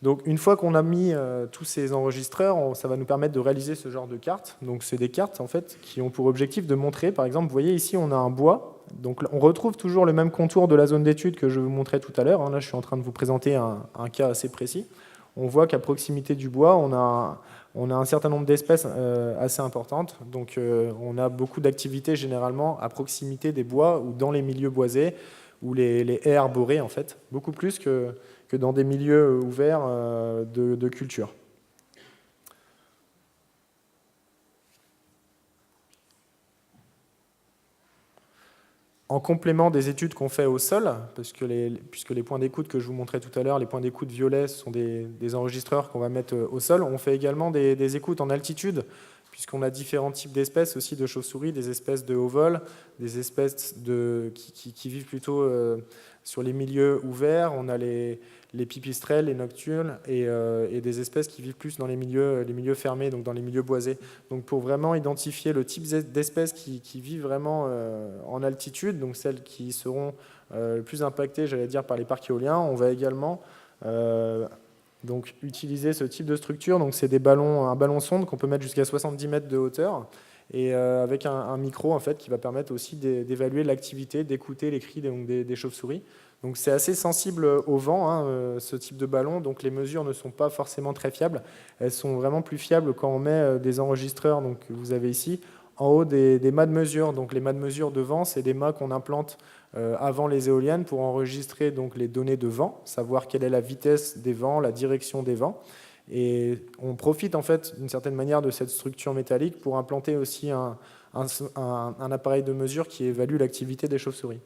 Donc, une fois qu'on a mis tous ces enregistreurs, ça va nous permettre de réaliser ce genre de cartes. Donc, c'est des cartes, en fait, qui ont pour objectif de montrer, par exemple, vous voyez ici, on a un bois Donc on retrouve toujours le même contour de la zone d'étude que je vous montrais tout à l'heure. Là, je suis en train de vous présenter un cas assez précis. On voit qu'à proximité du bois, on a un certain nombre d'espèces assez importantes. Donc on a beaucoup d'activités généralement à proximité des bois ou dans les milieux boisés ou les haies arborées, en fait, beaucoup plus que dans des milieux ouverts de culture. En complément des études qu'on fait au sol, puisque les points d'écoute que je vous montrais tout à l'heure, les points d'écoute violets sont des enregistreurs qu'on va mettre au sol, on fait également des écoutes en altitude, puisqu'on a différents types d'espèces aussi de chauves-souris, des espèces de haut vol, des espèces qui vivent plutôt sur les milieux ouverts. On a les pipistrelles, les nocturnes, et des espèces qui vivent plus dans les milieux fermés, donc dans les milieux boisés. Donc pour vraiment identifier le type d'espèces qui vivent vraiment en altitude, donc celles qui seront le plus impactées, j'allais dire, par les parcs éoliens, on va également donc utiliser ce type de structure. Donc c'est un ballon sonde qu'on peut mettre jusqu'à 70 mètres de hauteur, et avec un micro en fait, qui va permettre aussi d'évaluer l'activité, d'écouter les cris des chauves-souris. Donc c'est assez sensible au vent, ce type de ballon, donc les mesures ne sont pas forcément très fiables. Elles sont vraiment plus fiables quand on met des enregistreurs, donc, que vous avez ici, en haut des mâts de mesure. Donc les mâts de mesure de vent, c'est des mâts qu'on implante avant les éoliennes pour enregistrer donc, les données de vent, savoir quelle est la vitesse des vents, la direction des vents. Et on profite en fait d'une certaine manière de cette structure métallique pour implanter aussi un appareil de mesure qui évalue l'activité des chauves-souris.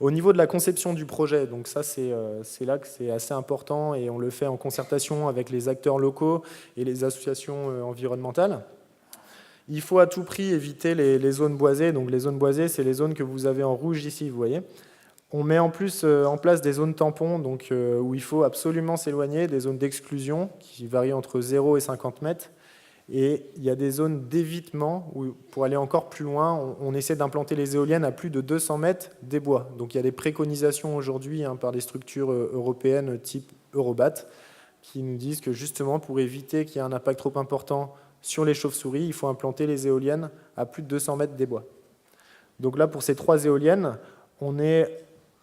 Au niveau de la conception du projet, donc ça c'est là que c'est assez important, et on le fait en concertation avec les acteurs locaux et les associations environnementales. Il faut à tout prix éviter les zones boisées. Donc les zones boisées, c'est les zones que vous avez en rouge ici, vous voyez. On met en plus en place des zones tampons, donc, où il faut absolument s'éloigner, des zones d'exclusion qui varient entre 0 et 50 mètres. Et il y a des zones d'évitement où, pour aller encore plus loin, on essaie d'implanter les éoliennes à plus de 200 mètres des bois. Donc il y a des préconisations aujourd'hui par des structures européennes type Eurobat qui nous disent que justement pour éviter qu'il y ait un impact trop important sur les chauves-souris, il faut implanter les éoliennes à plus de 200 mètres des bois. Donc là, pour ces 3 éoliennes, vous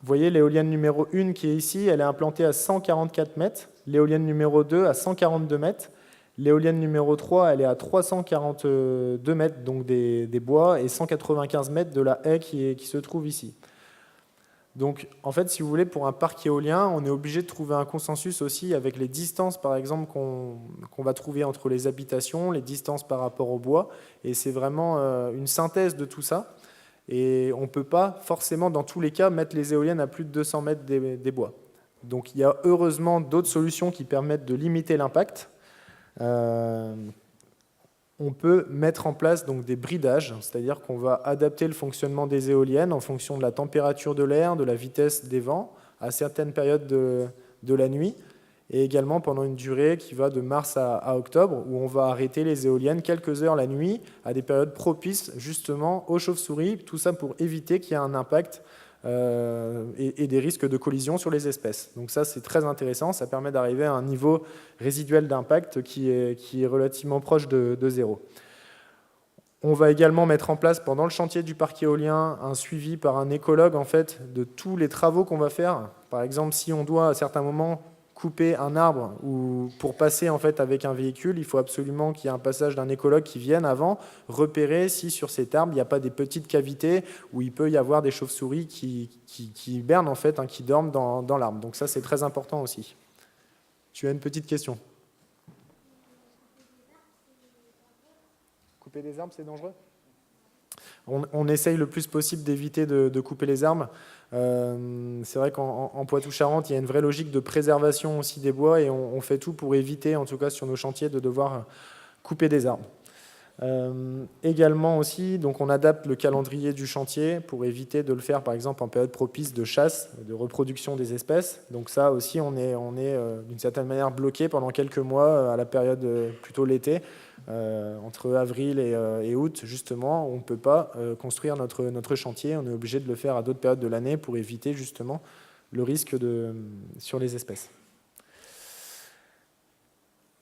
voyez l'éolienne numéro 1 qui est ici, elle est implantée à 144 mètres, l'éolienne numéro 2 à 142 mètres, l'éolienne numéro 3, elle est à 342 mètres donc des bois et 195 mètres de la haie qui se trouve ici. Donc, en fait, si vous voulez, pour un parc éolien, on est obligé de trouver un consensus aussi avec les distances, par exemple, qu'on va trouver entre les habitations, les distances par rapport au bois. Et c'est vraiment une synthèse de tout ça. Et on ne peut pas forcément, dans tous les cas, mettre les éoliennes à plus de 200 mètres des bois. Donc, il y a heureusement d'autres solutions qui permettent de limiter l'impact. On peut mettre en place donc des bridages, c'est-à-dire qu'on va adapter le fonctionnement des éoliennes en fonction de la température de l'air, de la vitesse des vents, à certaines périodes de la nuit, et également pendant une durée qui va de mars à octobre, où on va arrêter les éoliennes quelques heures la nuit, à des périodes propices justement aux chauves-souris, tout ça pour éviter qu'il y ait un impact et des risques de collision sur les espèces. Donc ça, c'est très intéressant, ça permet d'arriver à un niveau résiduel d'impact qui est relativement proche de zéro. On va également mettre en place pendant le chantier du parc éolien un suivi par un écologue en fait, de tous les travaux qu'on va faire. Par exemple, si on doit à certains moments couper un arbre ou pour passer en fait avec un véhicule, il faut absolument qu'il y ait un passage d'un écologue qui vienne avant repérer si sur cet arbre il n'y a pas des petites cavités où il peut y avoir des chauves-souris qui hibernent en fait, qui dorment dans l'arbre. Donc ça c'est très important aussi. Tu as une petite question? Couper des arbres c'est dangereux? On essaye le plus possible d'éviter de couper les arbres. C'est vrai qu'en Poitou-Charentes, il y a une vraie logique de préservation aussi des bois et on fait tout pour éviter, en tout cas sur nos chantiers, de devoir couper des arbres. Également aussi, donc on adapte le calendrier du chantier pour éviter de le faire par exemple en période propice de chasse, de reproduction des espèces. Donc ça aussi, on est d'une certaine manière bloqué pendant quelques mois à la période plutôt l'été. Entre avril et août, justement, on ne peut pas construire notre chantier. On est obligé de le faire à d'autres périodes de l'année pour éviter justement le risque sur les espèces.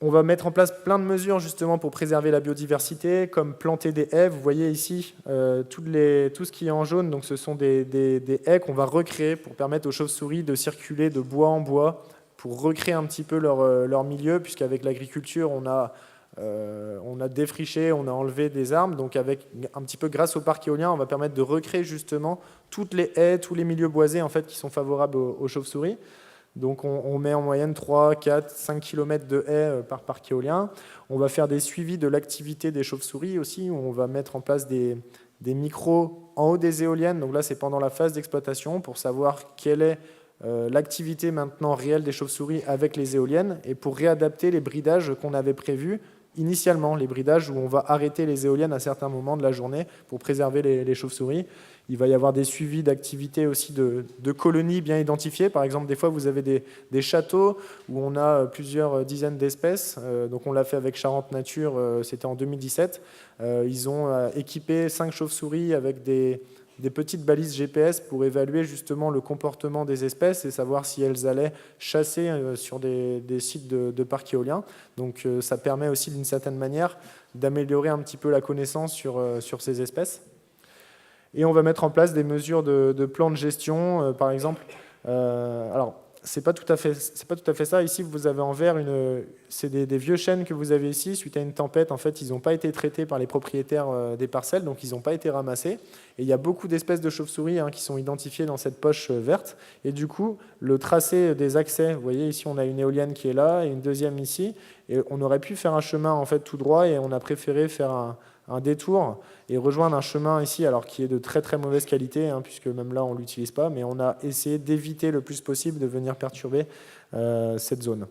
On va mettre en place plein de mesures justement pour préserver la biodiversité, comme planter des haies. Vous voyez ici tout ce qui est en jaune, donc ce sont des haies qu'on va recréer pour permettre aux chauves-souris de circuler de bois en bois, pour recréer un petit peu leur milieu, puisqu'avec l'agriculture, on a défriché, on a enlevé des arbres. Donc avec un petit peu grâce au parc éolien, on va permettre de recréer justement toutes les haies, tous les milieux boisés en fait, qui sont favorables aux chauves-souris. Donc on met en moyenne 3, 4, 5 km de haies par parc éolien. On va faire des suivis de l'activité des chauves-souris aussi, où on va mettre en place des micros en haut des éoliennes. Donc là, c'est pendant la phase d'exploitation pour savoir quelle est l'activité maintenant réelle des chauves-souris avec les éoliennes et pour réadapter les bridages qu'on avait prévus initialement, les bridages où on va arrêter les éoliennes à certains moments de la journée pour préserver les chauves-souris. Il va y avoir des suivis d'activités aussi de colonies bien identifiées. Par exemple, des fois, vous avez des châteaux où on a plusieurs dizaines d'espèces. Donc, on l'a fait avec Charente Nature, c'était en 2017. Ils ont équipé 5 chauves-souris avec des petites balises GPS pour évaluer justement le comportement des espèces et savoir si elles allaient chasser sur des sites de parcs éoliens. Donc, ça permet aussi d'une certaine manière d'améliorer un petit peu la connaissance sur ces espèces. Et on va mettre en place des mesures de plan de gestion, par exemple. Alors, c'est pas tout à fait ça. Ici, vous avez en vert c'est des vieux chênes que vous avez ici. Suite à une tempête, en fait, ils n'ont pas été traités par les propriétaires des parcelles, donc ils n'ont pas été ramassés. Et il y a beaucoup d'espèces de chauves-souris qui sont identifiées dans cette poche verte. Et du coup, le tracé des accès, vous voyez ici, on a une éolienne qui est là et une deuxième ici. Et on aurait pu faire un chemin en fait tout droit et on a préféré faire un détour et rejoindre un chemin ici, alors qui est de très très mauvaise qualité, puisque même là on ne l'utilise pas, mais on a essayé d'éviter le plus possible de venir perturber cette zone.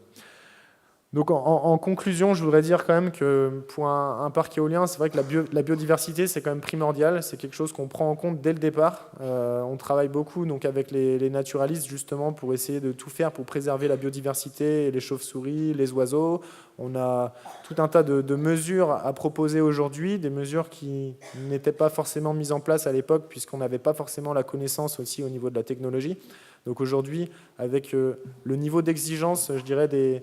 Donc en conclusion, je voudrais dire quand même que pour un parc éolien, c'est vrai que la biodiversité c'est quand même primordial, c'est quelque chose qu'on prend en compte dès le départ. On travaille beaucoup donc, avec les naturalistes justement pour essayer de tout faire pour préserver la biodiversité, les chauves-souris, les oiseaux. On a tout un tas de mesures à proposer aujourd'hui, des mesures qui n'étaient pas forcément mises en place à l'époque puisqu'on n'avait pas forcément la connaissance aussi au niveau de la technologie. Donc aujourd'hui, avec le niveau d'exigence, je dirais, des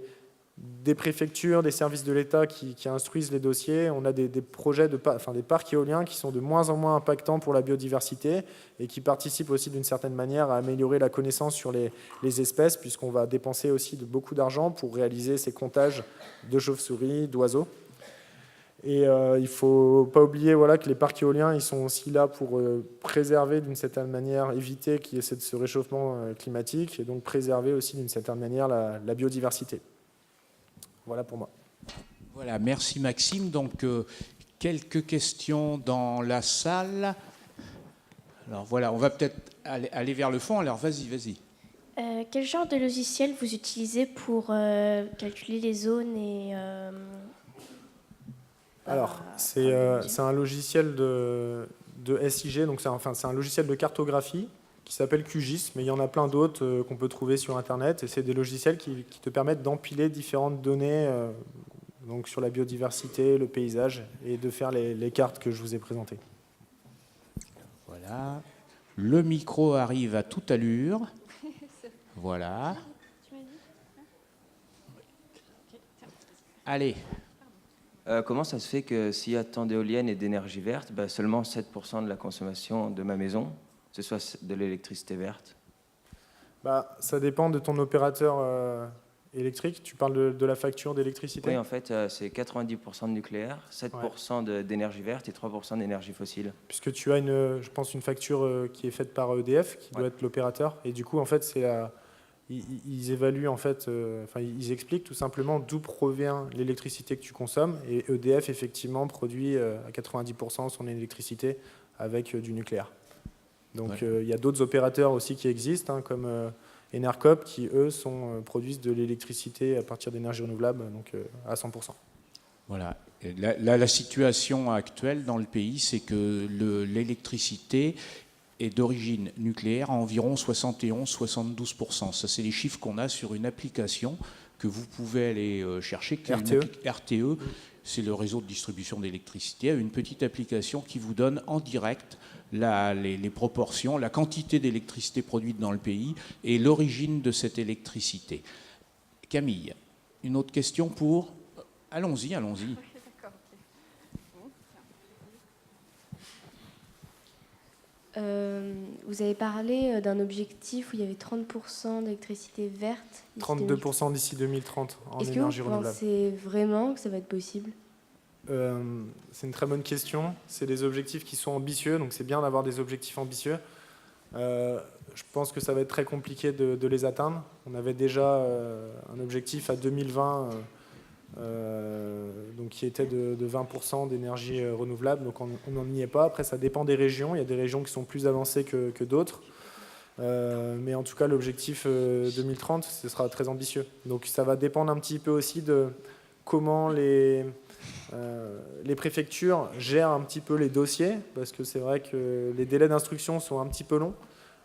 préfectures, des services de l'État qui instruisent les dossiers, on a des projets, des parcs éoliens qui sont de moins en moins impactants pour la biodiversité et qui participent aussi d'une certaine manière à améliorer la connaissance sur les espèces, puisqu'on va dépenser aussi beaucoup d'argent pour réaliser ces comptages de chauves-souris, d'oiseaux. Et il ne faut pas oublier que les parcs éoliens ils sont aussi là pour préserver d'une certaine manière, éviter qu'il y ait ce réchauffement climatique et donc préserver aussi d'une certaine manière la biodiversité. Voilà pour moi. Voilà, merci Maxime. Donc, quelques questions dans la salle. Alors voilà, on va peut-être aller vers le fond. Alors vas-y. Quel genre de logiciel vous utilisez pour calculer les zones et Alors, c'est un logiciel de SIG, donc c'est un logiciel de cartographie qui s'appelle QGIS, mais il y en a plein d'autres qu'on peut trouver sur Internet. Et c'est des logiciels qui te permettent d'empiler différentes données donc sur la biodiversité, le paysage, et de faire les cartes que je vous ai présentées. Voilà. Le micro arrive à toute allure. Voilà. Allez. Comment ça se fait que s'il y a tant d'éoliennes et d'énergie verte, seulement 7% de la consommation de ma maison, ce soit de l'électricité verte? Ça dépend de ton opérateur électrique. Tu parles de la facture d'électricité? Oui, en fait, c'est 90% de nucléaire, 7% d'énergie verte et 3% d'énergie fossile. Puisque tu as, je pense, une facture qui est faite par EDF, qui doit être l'opérateur. Et du coup, en fait, ils évaluent, en fait, ils expliquent tout simplement d'où provient l'électricité que tu consommes. Et EDF, effectivement, produit à 90% son électricité avec du nucléaire. Donc il y a d'autres opérateurs aussi qui existent, comme Enercop, qui eux produisent de l'électricité à partir d'énergie renouvelable, donc à 100%. Voilà. La situation actuelle dans le pays, c'est que l'électricité est d'origine nucléaire à environ 71-72%. Ça, c'est les chiffres qu'on a sur une application que vous pouvez aller chercher, qui est RTE. C'est le réseau de distribution d'électricité, une petite application qui vous donne en direct les proportions, la quantité d'électricité produite dans le pays et l'origine de cette électricité. Camille, une autre question pour Allons-y, allons-y. Vous avez parlé d'un objectif où il y avait 30% d'électricité verte. 32% d'ici 2030 en énergie renouvelable. Est-ce que vous pensez vraiment que ça va être possible ? C'est une très bonne question. C'est des objectifs qui sont ambitieux, donc c'est bien d'avoir des objectifs ambitieux. Je pense que ça va être très compliqué de les atteindre. On avait déjà un objectif à 2020 donc qui était de 20% d'énergie renouvelable, donc on n'en y est pas. Après, ça dépend des régions. Il y a des régions qui sont plus avancées que d'autres. Mais en tout cas, l'objectif 2030, ce sera très ambitieux. Donc ça va dépendre un petit peu aussi de comment les préfectures gèrent un petit peu les dossiers, parce que c'est vrai que les délais d'instruction sont un petit peu longs,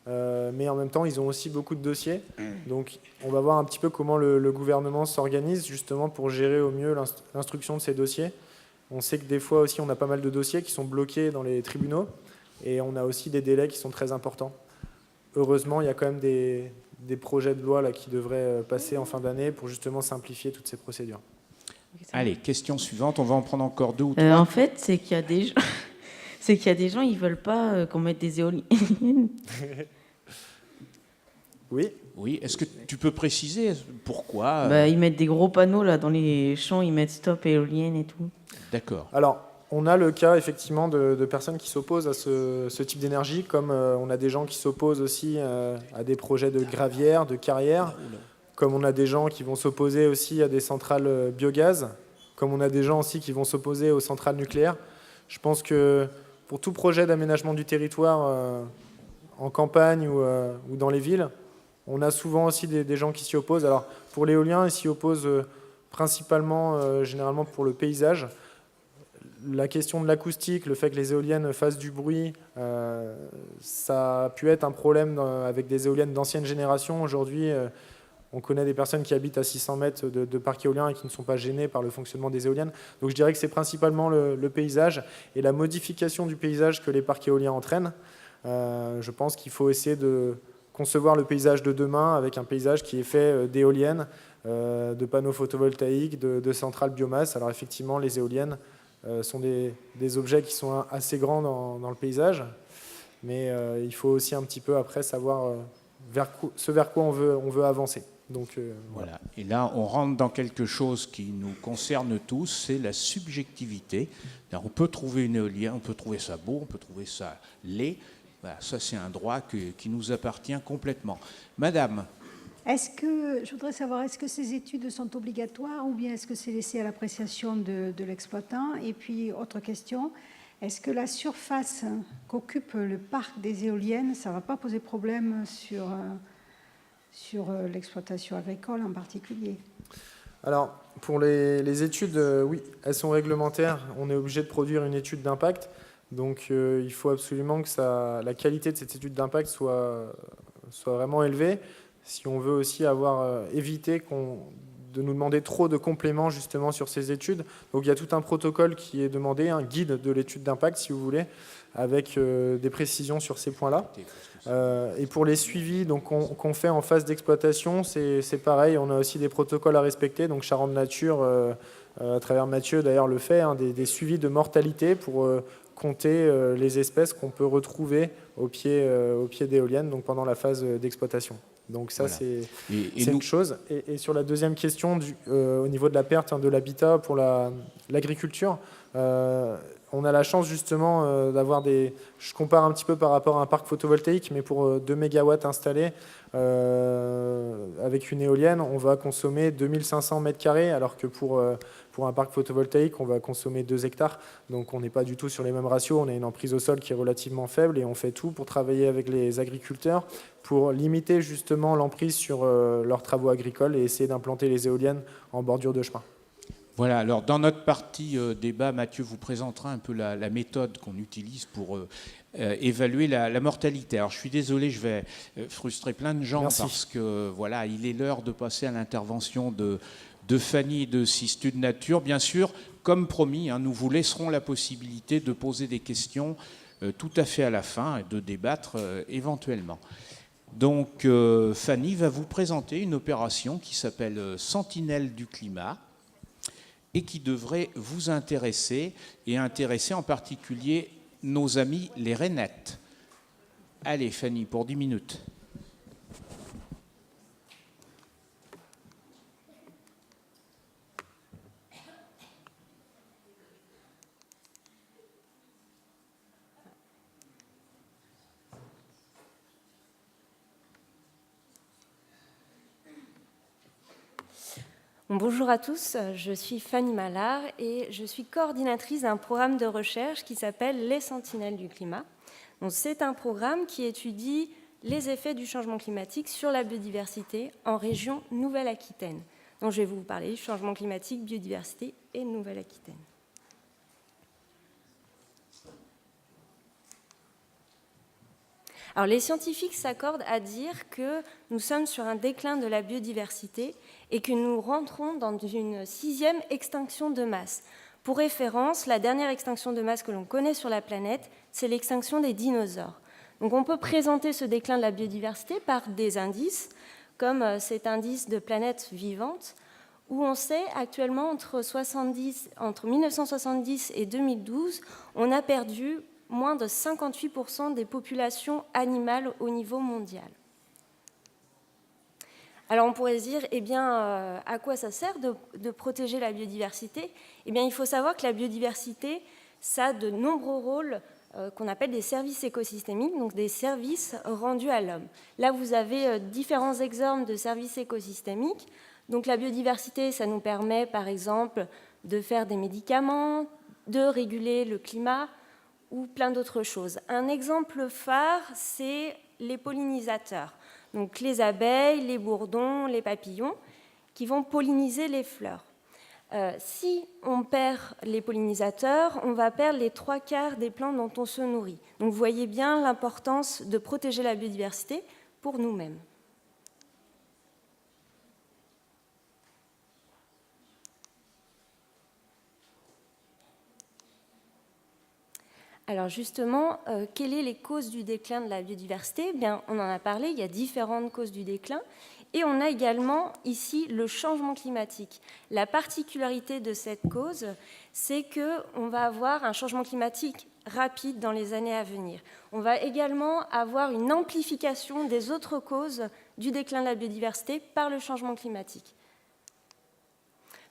mais en même temps, ils ont aussi beaucoup de dossiers. Donc on va voir un petit peu comment le gouvernement s'organise justement pour gérer au mieux l'instruction de ces dossiers. On sait que des fois aussi, on a pas mal de dossiers qui sont bloqués dans les tribunaux, et on a aussi des délais qui sont très importants. Heureusement, il y a quand même des projets de loi là, qui devraient passer en fin d'année pour justement simplifier toutes ces procédures. Allez, question suivante. On va en prendre encore 2 ou 3. En fait, c'est qu'il y a des gens, ils veulent pas qu'on mette des éoliennes. Oui. Oui. Est-ce que tu peux préciser pourquoi Ils mettent des gros panneaux là dans les champs, ils mettent stop éolienne et tout. D'accord. Alors, on a le cas effectivement de personnes qui s'opposent à ce type d'énergie, comme on a des gens qui s'opposent aussi à des projets de gravières, de carrières, comme on a des gens qui vont s'opposer aussi à des centrales biogaz, comme on a des gens aussi qui vont s'opposer aux centrales nucléaires. Je pense que pour tout projet d'aménagement du territoire en campagne ou dans les villes, on a souvent aussi des gens qui s'y opposent. Alors pour l'éolien, ils s'y opposent principalement, généralement pour le paysage. La question de l'acoustique, le fait que les éoliennes fassent du bruit, ça a pu être un problème avec des éoliennes d'ancienne génération. Aujourd'hui, on connaît des personnes qui habitent à 600 mètres de parcs éoliens et qui ne sont pas gênées par le fonctionnement des éoliennes. Donc je dirais que c'est principalement le paysage et la modification du paysage que les parcs éoliens entraînent. Je pense qu'il faut essayer de concevoir le paysage de demain avec un paysage qui est fait d'éoliennes, de panneaux photovoltaïques, de centrales biomasse. Alors effectivement, les éoliennes sont des objets qui sont assez grands dans le paysage, mais il faut aussi un petit peu après savoir vers quoi on veut avancer. Donc, voilà. Et là, on rentre dans quelque chose qui nous concerne tous, c'est la subjectivité. Alors, on peut trouver une éolienne, on peut trouver ça beau, on peut trouver ça laid. Voilà, ça, c'est un droit qui nous appartient complètement. Madame. Je voudrais savoir, est-ce que ces études sont obligatoires ou bien est-ce que c'est laissé à l'appréciation de l'exploitant? Et puis, autre question, est-ce que la surface qu'occupe le parc des éoliennes, ça ne va pas poser problème sur l'exploitation agricole en particulier? Alors, pour les études, oui, elles sont réglementaires. On est obligé de produire une étude d'impact. Donc, il faut absolument que la qualité de cette étude d'impact soit vraiment élevée. Si on veut aussi éviter de nous demander trop de compléments justement sur ces études. Donc il y a tout un protocole qui est demandé, un guide de l'étude d'impact si vous voulez, avec des précisions sur ces points-là. Et pour les suivis qu'on fait en phase d'exploitation, c'est pareil, on a aussi des protocoles à respecter. Donc Charente Nature, à travers Mathieu d'ailleurs le fait, des suivis de mortalité pour compter les espèces qu'on peut retrouver au pied d'éoliennes, donc pendant la phase d'exploitation. Donc ça, voilà. C'est une chose. Et sur la deuxième question, au niveau de la perte de l'habitat pour l'agriculture, on a la chance justement d'avoir je compare un petit peu par rapport à un parc photovoltaïque, mais pour 2 MW installés, avec une éolienne, on va consommer 2500 m², alors que pour un parc photovoltaïque, on va consommer 2 hectares. Donc on n'est pas du tout sur les mêmes ratios, on a une emprise au sol qui est relativement faible et on fait tout pour travailler avec les agriculteurs pour limiter justement l'emprise sur leurs travaux agricoles et essayer d'implanter les éoliennes en bordure de chemin. Voilà, alors dans notre partie débat, Mathieu vous présentera un peu la méthode qu'on utilise pour évaluer la mortalité. Alors je suis désolé, je vais frustrer plein de gens. Merci. Parce que voilà, il est l'heure de passer à l'intervention de Fanny de Cistude Nature. Bien sûr, comme promis, nous vous laisserons la possibilité de poser des questions tout à fait à la fin et de débattre éventuellement. Donc Fanny va vous présenter une opération qui s'appelle Sentinelle du climat. et qui devrait vous intéresser, et intéresser en particulier nos amis les rainettes. Allez, Fanny, pour 10 minutes. Bonjour à tous, je suis Fanny Mallard et je suis coordinatrice d'un programme de recherche qui s'appelle Les Sentinelles du climat. C'est un programme qui étudie les effets du changement climatique sur la biodiversité en région Nouvelle-Aquitaine. Donc, je vais vous parler du changement climatique, biodiversité et Nouvelle-Aquitaine. Alors, les scientifiques s'accordent à dire que nous sommes sur un déclin de la biodiversité et que nous rentrons dans une 6e extinction de masse. Pour référence, la dernière extinction de masse que l'on connaît sur la planète, c'est l'extinction des dinosaures. Donc on peut présenter ce déclin de la biodiversité par des indices, comme cet indice de planètes vivantes, où on sait actuellement entre 1970 et 2012, on a perdu moins de 58% des populations animales au niveau mondial. Alors on pourrait se dire, eh bien, à quoi ça sert de protéger la biodiversité ? Eh bien, il faut savoir que la biodiversité, ça a de nombreux rôles qu'on appelle des services écosystémiques, donc des services rendus à l'homme. Là, vous avez différents exemples de services écosystémiques. Donc la biodiversité, ça nous permet, par exemple, de faire des médicaments, de réguler le climat ou plein d'autres choses. Un exemple phare, c'est les pollinisateurs. Donc les abeilles, les bourdons, les papillons, qui vont polliniser les fleurs. Si on perd les pollinisateurs, on va perdre les 3/4 des plantes dont on se nourrit. Donc vous voyez bien l'importance de protéger la biodiversité pour nous-mêmes. Alors justement, quelles sont les causes du déclin de la biodiversité ? Bien, on en a parlé, il y a différentes causes du déclin. Et on a également ici le changement climatique. La particularité de cette cause, c'est qu'on va avoir un changement climatique rapide dans les années à venir. On va également avoir une amplification des autres causes du déclin de la biodiversité par le changement climatique.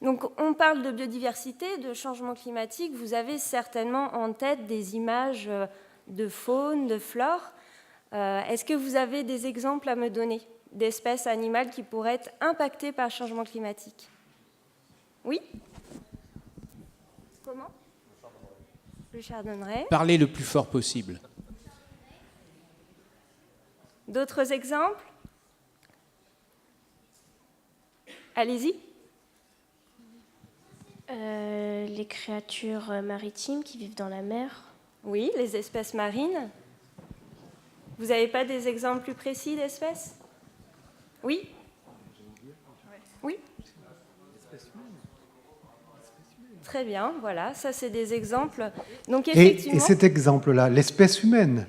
Donc on parle de biodiversité, de changement climatique. Vous avez certainement en tête des images de faune, de flore. Est-ce que vous avez des exemples à me donner d'espèces animales qui pourraient être impactées par le changement climatique? Oui? Comment? Le chardonneret. Parlez le plus fort possible. D'autres exemples? Allez-y. Les créatures maritimes qui vivent dans la mer. Oui, les espèces marines. Vous n'avez pas des exemples plus précis d'espèces? Oui. Oui. Très bien, voilà, ça c'est des exemples. Donc, effectivement, et cet exemple-là, l'espèce humaine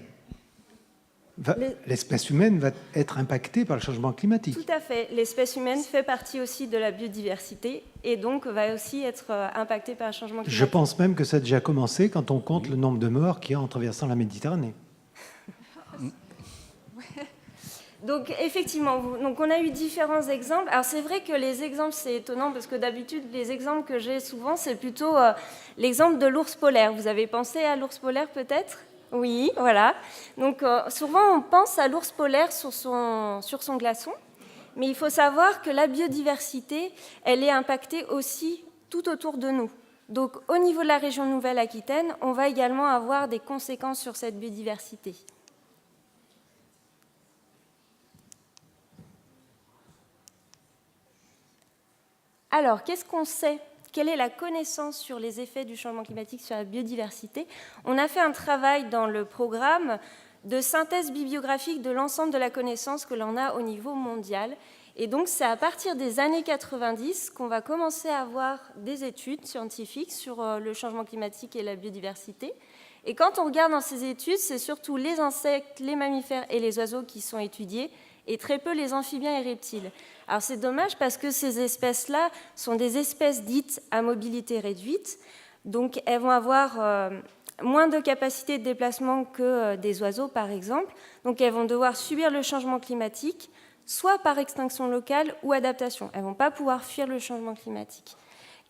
va être impactée par le changement climatique. Tout à fait. L'espèce humaine fait partie aussi de la biodiversité et donc va aussi être impactée par le changement climatique. Je pense même que ça a déjà commencé quand on compte le nombre de morts qu'il y a en traversant la Méditerranée. Donc effectivement, on a eu différents exemples. Alors c'est vrai que les exemples, c'est étonnant parce que d'habitude, les exemples que j'ai souvent, c'est plutôt l'exemple de l'ours polaire. Vous avez pensé à l'ours polaire peut-être ? Oui, voilà. Donc souvent, on pense à l'ours polaire sur son glaçon, mais il faut savoir que la biodiversité, elle est impactée aussi tout autour de nous. Donc au niveau de la région Nouvelle-Aquitaine, on va également avoir des conséquences sur cette biodiversité. Alors, qu'est-ce qu'on sait ? Quelle est la connaissance sur les effets du changement climatique sur la biodiversité ? On a fait un travail dans le programme de synthèse bibliographique de l'ensemble de la connaissance que l'on a au niveau mondial. Et donc, c'est à partir des années 90 qu'on va commencer à avoir des études scientifiques sur le changement climatique et la biodiversité. Et quand on regarde dans ces études, c'est surtout les insectes, les mammifères et les oiseaux qui sont étudiés, et très peu les amphibiens et reptiles. Alors c'est dommage parce que ces espèces-là sont des espèces dites à mobilité réduite, donc elles vont avoir moins de capacité de déplacement que des oiseaux par exemple, donc elles vont devoir subir le changement climatique, soit par extinction locale ou adaptation. Elles ne vont pas pouvoir fuir le changement climatique.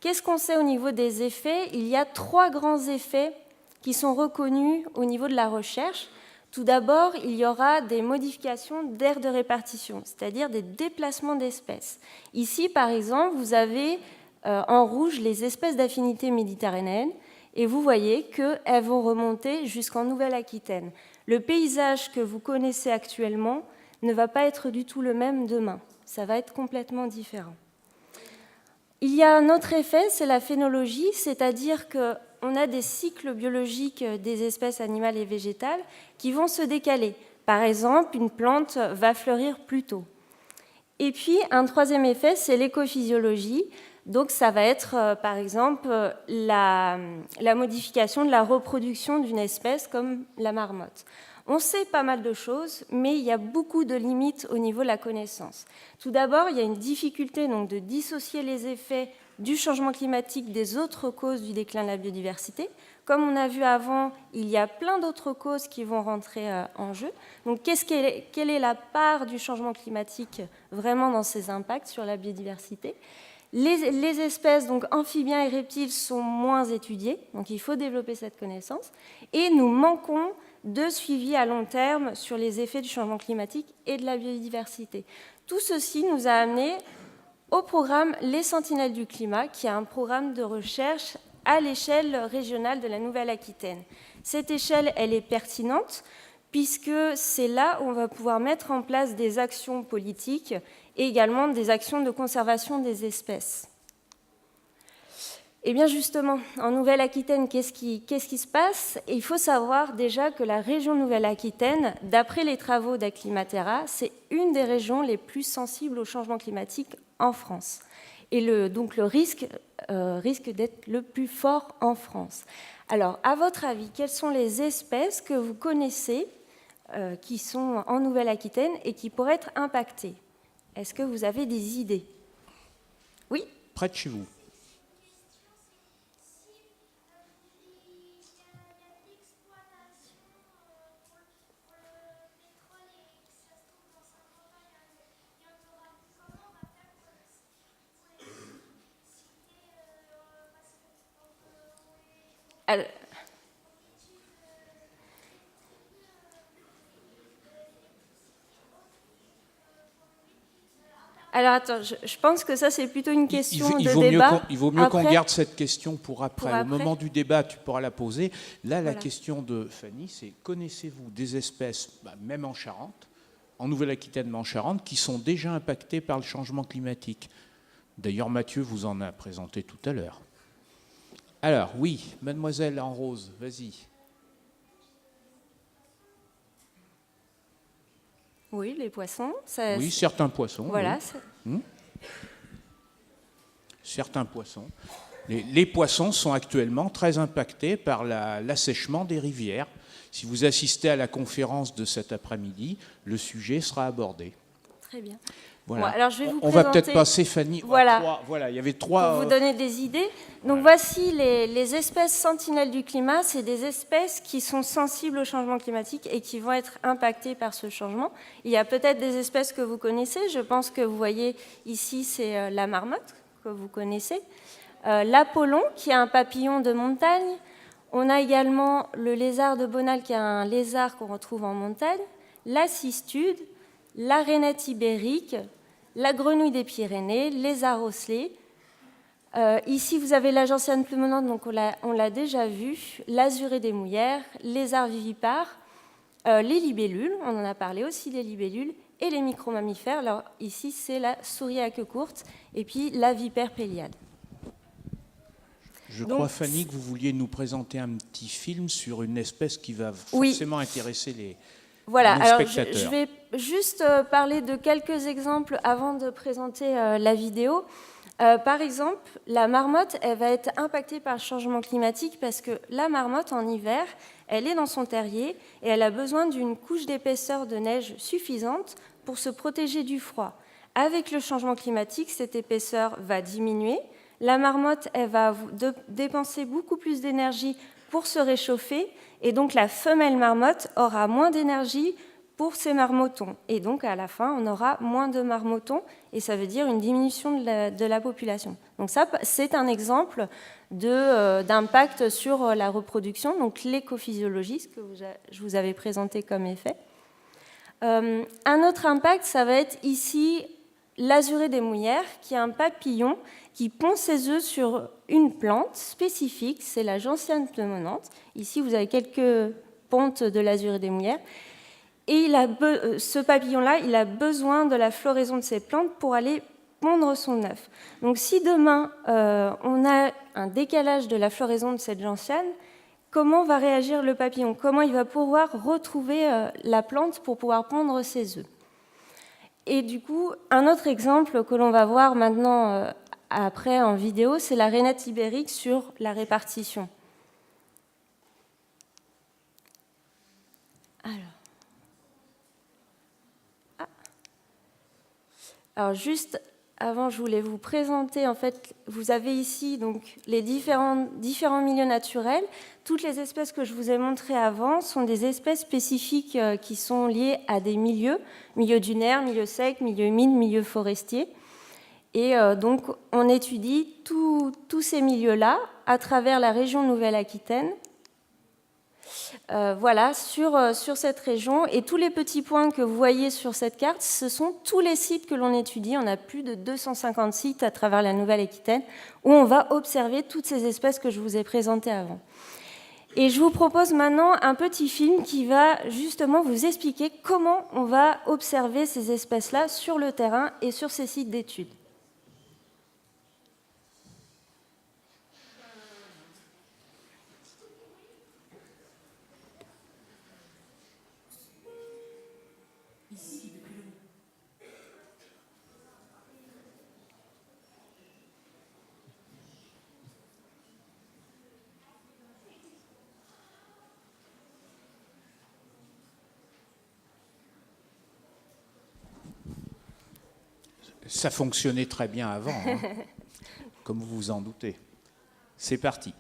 Qu'est-ce qu'on sait au niveau des effets? Il y a 3 grands effets qui sont reconnus au niveau de la recherche. Tout d'abord, il y aura des modifications d'aires de répartition, c'est-à-dire des déplacements d'espèces. Ici, par exemple, vous avez en rouge les espèces d'affinité méditerranéenne, et vous voyez qu'elles vont remonter jusqu'en Nouvelle-Aquitaine. Le paysage que vous connaissez actuellement ne va pas être du tout le même demain. Ça va être complètement différent. Il y a un autre effet, c'est la phénologie, c'est-à-dire qu'on a des cycles biologiques des espèces animales et végétales qui vont se décaler. Par exemple, une plante va fleurir plus tôt. Et puis, un troisième effet, c'est l'écophysiologie. Donc, ça va être, par exemple, la modification de la reproduction d'une espèce comme la marmotte. On sait pas mal de choses, mais il y a beaucoup de limites au niveau de la connaissance. Tout d'abord, il y a une difficulté donc, de dissocier les effets du changement climatique des autres causes du déclin de la biodiversité. Comme on a vu avant, il y a plein d'autres causes qui vont rentrer en jeu. Donc, quelle est la part du changement climatique vraiment dans ces impacts sur la biodiversité ? Les espèces, donc amphibiens et reptiles, sont moins étudiées, donc il faut développer cette connaissance. Et nous manquons de suivi à long terme sur les effets du changement climatique et de la biodiversité. Tout ceci nous a amené au programme Les Sentinelles du climat, qui est un programme de recherche à l'échelle régionale de la Nouvelle-Aquitaine. Cette échelle, elle est pertinente, puisque c'est là où on va pouvoir mettre en place des actions politiques et également des actions de conservation des espèces. Eh bien justement, en Nouvelle-Aquitaine, qu'est-ce qui se passe? Il faut savoir déjà que la région Nouvelle-Aquitaine, d'après les travaux d'Aclimatera, c'est une des régions les plus sensibles au changement climatique en France. Et donc le risque d'être le plus fort en France. Alors, à votre avis, quelles sont les espèces que vous connaissez qui sont en Nouvelle-Aquitaine et qui pourraient être impactées? Est-ce que vous avez des idées? Oui? Près de chez vous. Alors attends, je pense que ça c'est plutôt une question de débat. Il vaut mieux qu'on garde cette question pour après. Au moment du débat, tu pourras la poser. Là, la question de Fanny, c'est connaissez-vous des espèces, même en Charente, en Nouvelle-Aquitaine, mais en Charente, qui sont déjà impactées par le changement climatique? D'ailleurs, Mathieu vous en a présenté tout à l'heure. Alors, oui, mademoiselle en rose, vas-y. Oui, les poissons. Oui, certains poissons. Voilà. Oui. Certains poissons. Les poissons sont actuellement très impactés par l'assèchement des rivières. Si vous assistez à la conférence de cet après-midi, le sujet sera abordé. Très bien. Voilà. Bon, alors je vais vous On va peut-être passer, Fanny. Voilà. Il y avait 3. Pour vous donner des idées. Donc voici les espèces sentinelles du climat. C'est des espèces qui sont sensibles au changement climatique et qui vont être impactées par ce changement. Il y a peut-être des espèces que vous connaissez. Je pense que vous voyez ici, c'est la marmotte que vous connaissez. L'apollon, qui est un papillon de montagne. On a également le lézard de Bonal, qui est un lézard qu'on retrouve en montagne. La cistude, la rainette ibérique, la grenouille des Pyrénées, lézard osselet. Ici, vous avez la gentiane plumonante, donc on l'a déjà vu, l'azuré des mouillères, lézard vivipare, les libellules, on en a parlé aussi des libellules, et les micromammifères. Alors ici, c'est la souris à queue courte, et puis la vipère péliade. Je crois, Fanny, que vous vouliez nous présenter un petit film sur une espèce qui va forcément intéresser les spectateurs. Je vais juste parler de quelques exemples avant de présenter la vidéo. Par exemple, la marmotte, elle va être impactée par le changement climatique parce que la marmotte, en hiver, elle est dans son terrier et elle a besoin d'une couche d'épaisseur de neige suffisante pour se protéger du froid. Avec le changement climatique, cette épaisseur va diminuer. La marmotte, elle va dépenser beaucoup plus d'énergie pour se réchauffer, et donc la femelle marmotte aura moins d'énergie pour ses marmotons. Et donc, à la fin, on aura moins de marmotons, et ça veut dire une diminution de la population. Donc ça, c'est un exemple d'impact sur la reproduction, donc l'écophysiologie, ce que je vous avais présenté comme effet. Un autre impact, ça va être ici l'azuré des mouillères, qui est un papillon qui pond ses œufs sur une plante spécifique, c'est la gentiane pneumonante. Ici, vous avez quelques pontes de l'azuré des mouillères. Et ce papillon-là, il a besoin de la floraison de ces plantes pour aller pondre son œuf. Donc si demain, on a un décalage de la floraison de cette gentiane, comment va réagir le papillon? Comment il va pouvoir retrouver la plante pour pouvoir pondre ses œufs? Et du coup, un autre exemple que l'on va voir maintenant après en vidéo, c'est la rainette ibérique sur la répartition. Alors juste avant, je voulais vous présenter, en fait, vous avez ici donc, les différents milieux naturels. Toutes les espèces que je vous ai montrées avant sont des espèces spécifiques qui sont liées à des milieux dunaires, milieu sec, milieu humide, milieu forestier. Et donc, on étudie tous ces milieux-là à travers la région Nouvelle-Aquitaine. Voilà, sur cette région. Et tous les petits points que vous voyez sur cette carte, ce sont tous les sites que l'on étudie. On a plus de 250 sites à travers la Nouvelle-Aquitaine où on va observer toutes ces espèces que je vous ai présentées avant. Et je vous propose maintenant un petit film qui va justement vous expliquer comment on va observer ces espèces-là sur le terrain et sur ces sites d'études. Ça fonctionnait très bien avant, hein, comme vous vous en doutez. C'est parti.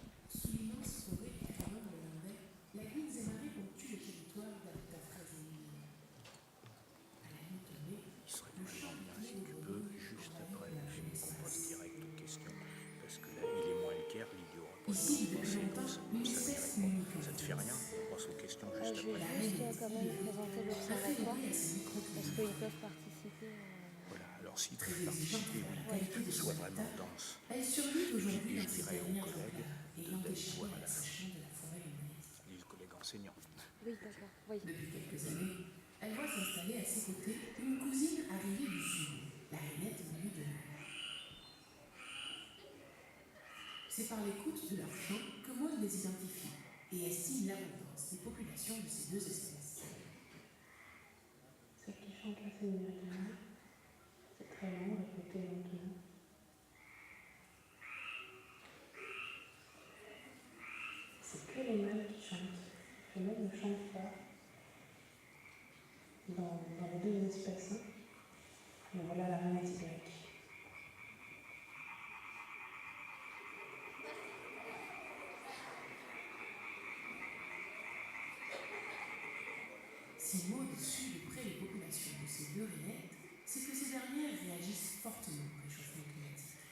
Ici, depuis longtemps, une espèce unique. Ça te fait rien, on passe aux questions juste après. Je vais juste quand même présenter l'observatoire, parce qu'ils peuvent participer. Voilà, alors s'ils peuvent participer, oui, qu'ils soient vraiment denses. Elle survit aujourd'hui dans ses dernières emplois, ayant échoué à l'assèchement de la forêt lunaise. Les collègues enseignants. Oui, d'accord. Oui. Depuis quelques années, elle voit s'installer à ses côtés une cousine arrivée du sud, la rainette venue de l'Ouest. C'est par l'écoute de leurs chants que Maud les identifie et estime l'abondance des populations de ces deux espèces. Celle qui chante là, c'est une méridionale. C'est très long, répété lentement. C'est que les mâles qui chantent. Les femelles ne chantent pas. Dans les deux espèces. Et voilà la rainette ibérique. Si Maud suit de près les populations de ces deux rainettes, c'est que ces dernières réagissent fortement au réchauffement climatique.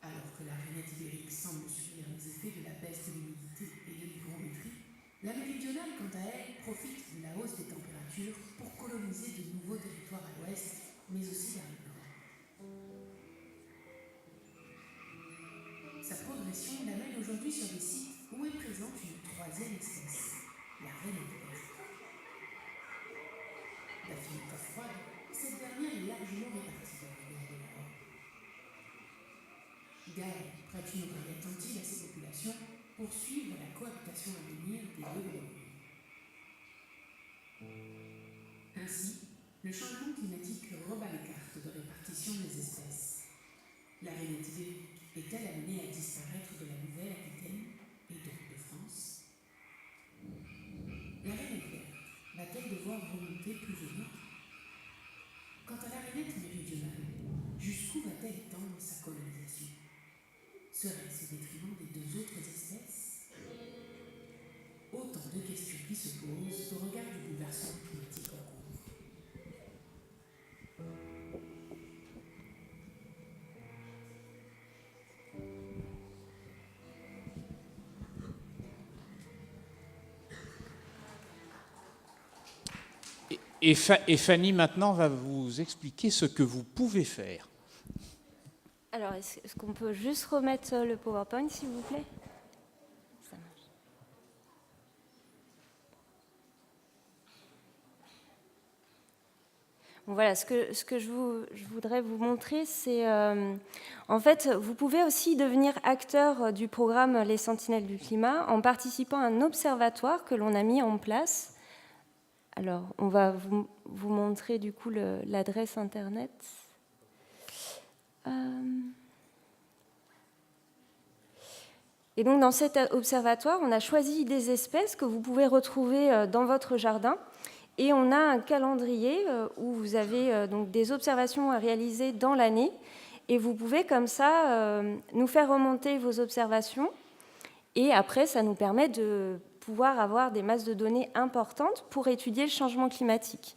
Alors que la rainette ibérique semble subir les effets de la baisse de l'humidité et de l'hygrométrie, la méridionale, quant à elle, profite de la hausse des températures pour coloniser de nouveaux territoires à l'ouest, mais aussi vers le nord. Sa progression l'amène aujourd'hui sur des sites où est présente une troisième espèce, la rainette verte. D'affinité froide, cette dernière est largement répartie dans le nord de l'Europe. Gaël prête une oreille attentive à ces populations pour suivre la cohabitation à venir des deux groupes. Ainsi, le changement climatique rebat les cartes de répartition des espèces. La rainette ibérique est-elle amenée à disparaître de la Nouvelle-Aquitaine et donc de France? La rainette verte va-t-elle devoir remonter plus au nord? Serait-ce au détriment des deux autres espèces? Autant de questions qui se posent au regard du bouleversement climatique en cours. Et Fanny, maintenant, va vous expliquer ce que vous pouvez faire. Alors, est-ce qu'on peut juste remettre le PowerPoint, s'il vous plaît? Ça marche. Bon, voilà, ce que je voudrais vous montrer, c'est... en fait, vous pouvez aussi devenir acteur du programme Les Sentinelles du Climat en participant à un observatoire que l'on a mis en place. Alors, on va vous montrer du coup l'adresse Internet. Et donc, dans cet observatoire, on a choisi des espèces que vous pouvez retrouver dans votre jardin. Et on a un calendrier où vous avez donc des observations à réaliser dans l'année. Et vous pouvez comme ça nous faire remonter vos observations. Et après, ça nous permet de pouvoir avoir des masses de données importantes pour étudier le changement climatique.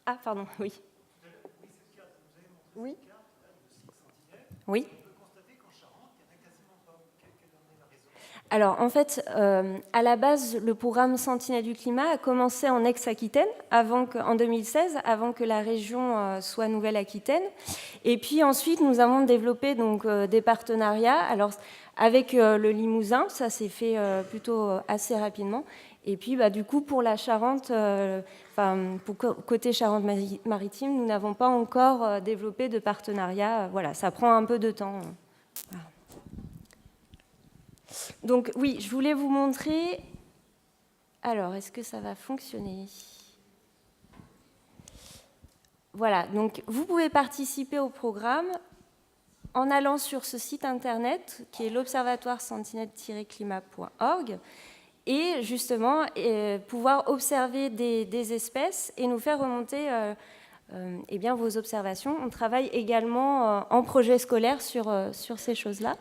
Ah, pardon, oui. Oui. Oui. Alors, en fait, à la base, le programme Sentinelles du climat a commencé en ex-Aquitaine, en 2016, avant que la région soit Nouvelle-Aquitaine. Et puis ensuite, nous avons développé donc, des partenariats. Alors, avec le Limousin, ça s'est fait plutôt assez rapidement. Et puis, du coup, pour la Charente, côté Charente-Maritime, nous n'avons pas encore développé de partenariat. Voilà, ça prend un peu de temps. Voilà. Donc, oui, je voulais vous montrer... Alors, est-ce que ça va fonctionner? Voilà, donc vous pouvez participer au programme en allant sur ce site internet qui est l'observatoire sentinelle-climat.org et justement pouvoir observer des espèces et nous faire remonter eh bien, vos observations. On travaille également en projet scolaire sur ces choses-là.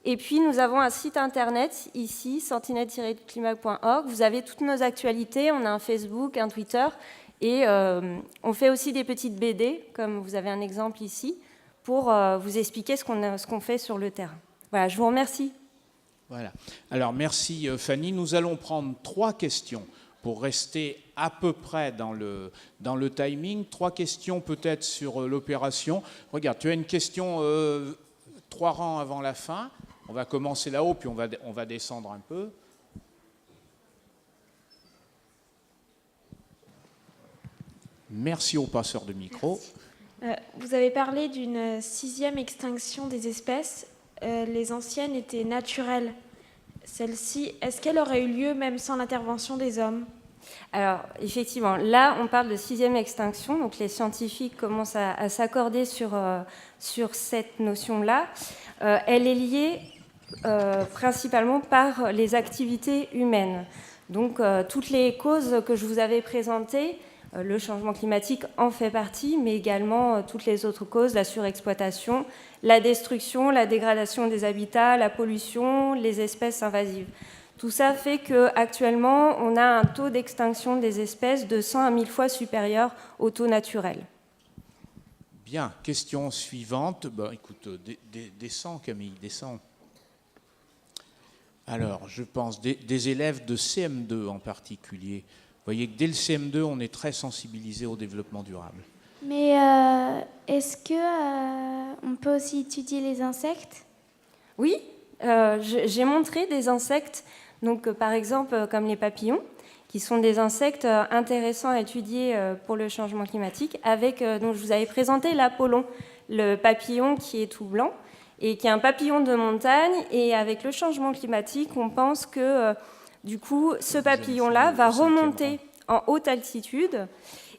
Et puis, nous avons un site internet ici, sentinelle-climat.org. Vous avez toutes nos actualités. On a un Facebook, un Twitter. Et on fait aussi des petites BD, comme vous avez un exemple ici, pour vous expliquer ce qu'on fait sur le terrain. Voilà, je vous remercie. Voilà. Alors, merci Fanny. Nous allons prendre 3 questions pour rester à peu près dans le timing. 3 questions peut-être sur l'opération. Regarde, tu as une question 3 rangs avant la fin. On va commencer là-haut, puis on va descendre un peu. Merci aux passeurs de micro. Vous avez parlé d'une 6e extinction des espèces. Les anciennes étaient naturelles. Celle-ci, est-ce qu'elle aurait eu lieu même sans l'intervention des hommes? Alors, effectivement, là, on parle de 6e extinction. Donc, les scientifiques commencent à s'accorder sur cette notion-là. Elle est liée principalement par les activités humaines. Donc, toutes les causes que je vous avais présentées, le changement climatique en fait partie, mais également toutes les autres causes, la surexploitation, la destruction, la dégradation des habitats, la pollution, les espèces invasives. Tout ça fait qu'actuellement, on a un taux d'extinction des espèces de 100 à 1000 fois supérieur au taux naturel. Bien, question suivante. Écoute, descends Camille, descends. Alors, je pense des élèves de CM2 en particulier. Vous voyez que dès le CM2, on est très sensibilisé au développement durable. Mais est-ce qu'on peut aussi étudier les insectes? Oui, j'ai montré des insectes, donc, par exemple comme les papillons, qui sont des insectes intéressants à étudier pour le changement climatique, avec, donc je vous avais présenté l'Apollon, le papillon qui est tout blanc, et qui est un papillon de montagne, et avec le changement climatique, on pense que... Du coup, ce papillon-là va remonter en haute altitude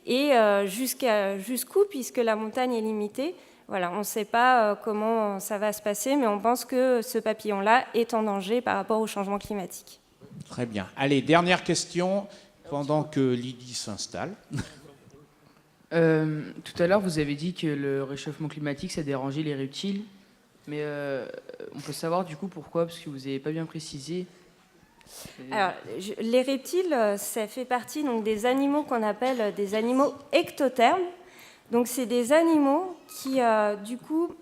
et jusqu'où, puisque la montagne est limitée, Voilà, on ne sait pas comment ça va se passer, mais on pense que ce papillon-là est en danger par rapport au changement climatique. Très bien. Allez, dernière question, pendant que Lydie s'installe. Tout à l'heure, vous avez dit que le réchauffement climatique, ça dérangeait les reptiles. Mais on peut savoir du coup pourquoi, parce que vous n'avez pas bien précisé. Alors, les reptiles, ça fait partie donc, des animaux qu'on appelle des animaux ectothermes. Donc, c'est des animaux qui, du coup,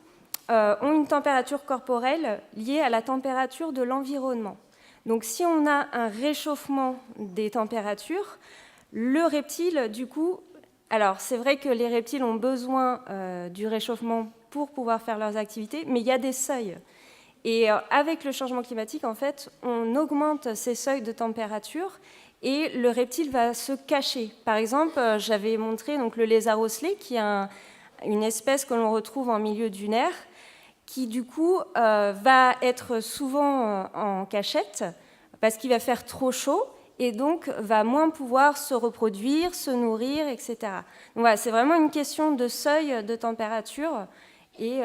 ont une température corporelle liée à la température de l'environnement. Donc, si on a un réchauffement des températures, le reptile, du coup... Alors, c'est vrai que les reptiles ont besoin du réchauffement pour pouvoir faire leurs activités, mais il y a des seuils. Et avec le changement climatique, en fait, on augmente ces seuils de température et le reptile va se cacher. Par exemple, j'avais montré donc, le lézard osselet, qui est une espèce que l'on retrouve en milieu dunaire, qui du coup va être souvent en cachette parce qu'il va faire trop chaud et donc va moins pouvoir se reproduire, se nourrir, etc. Donc voilà, c'est vraiment une question de seuil de température et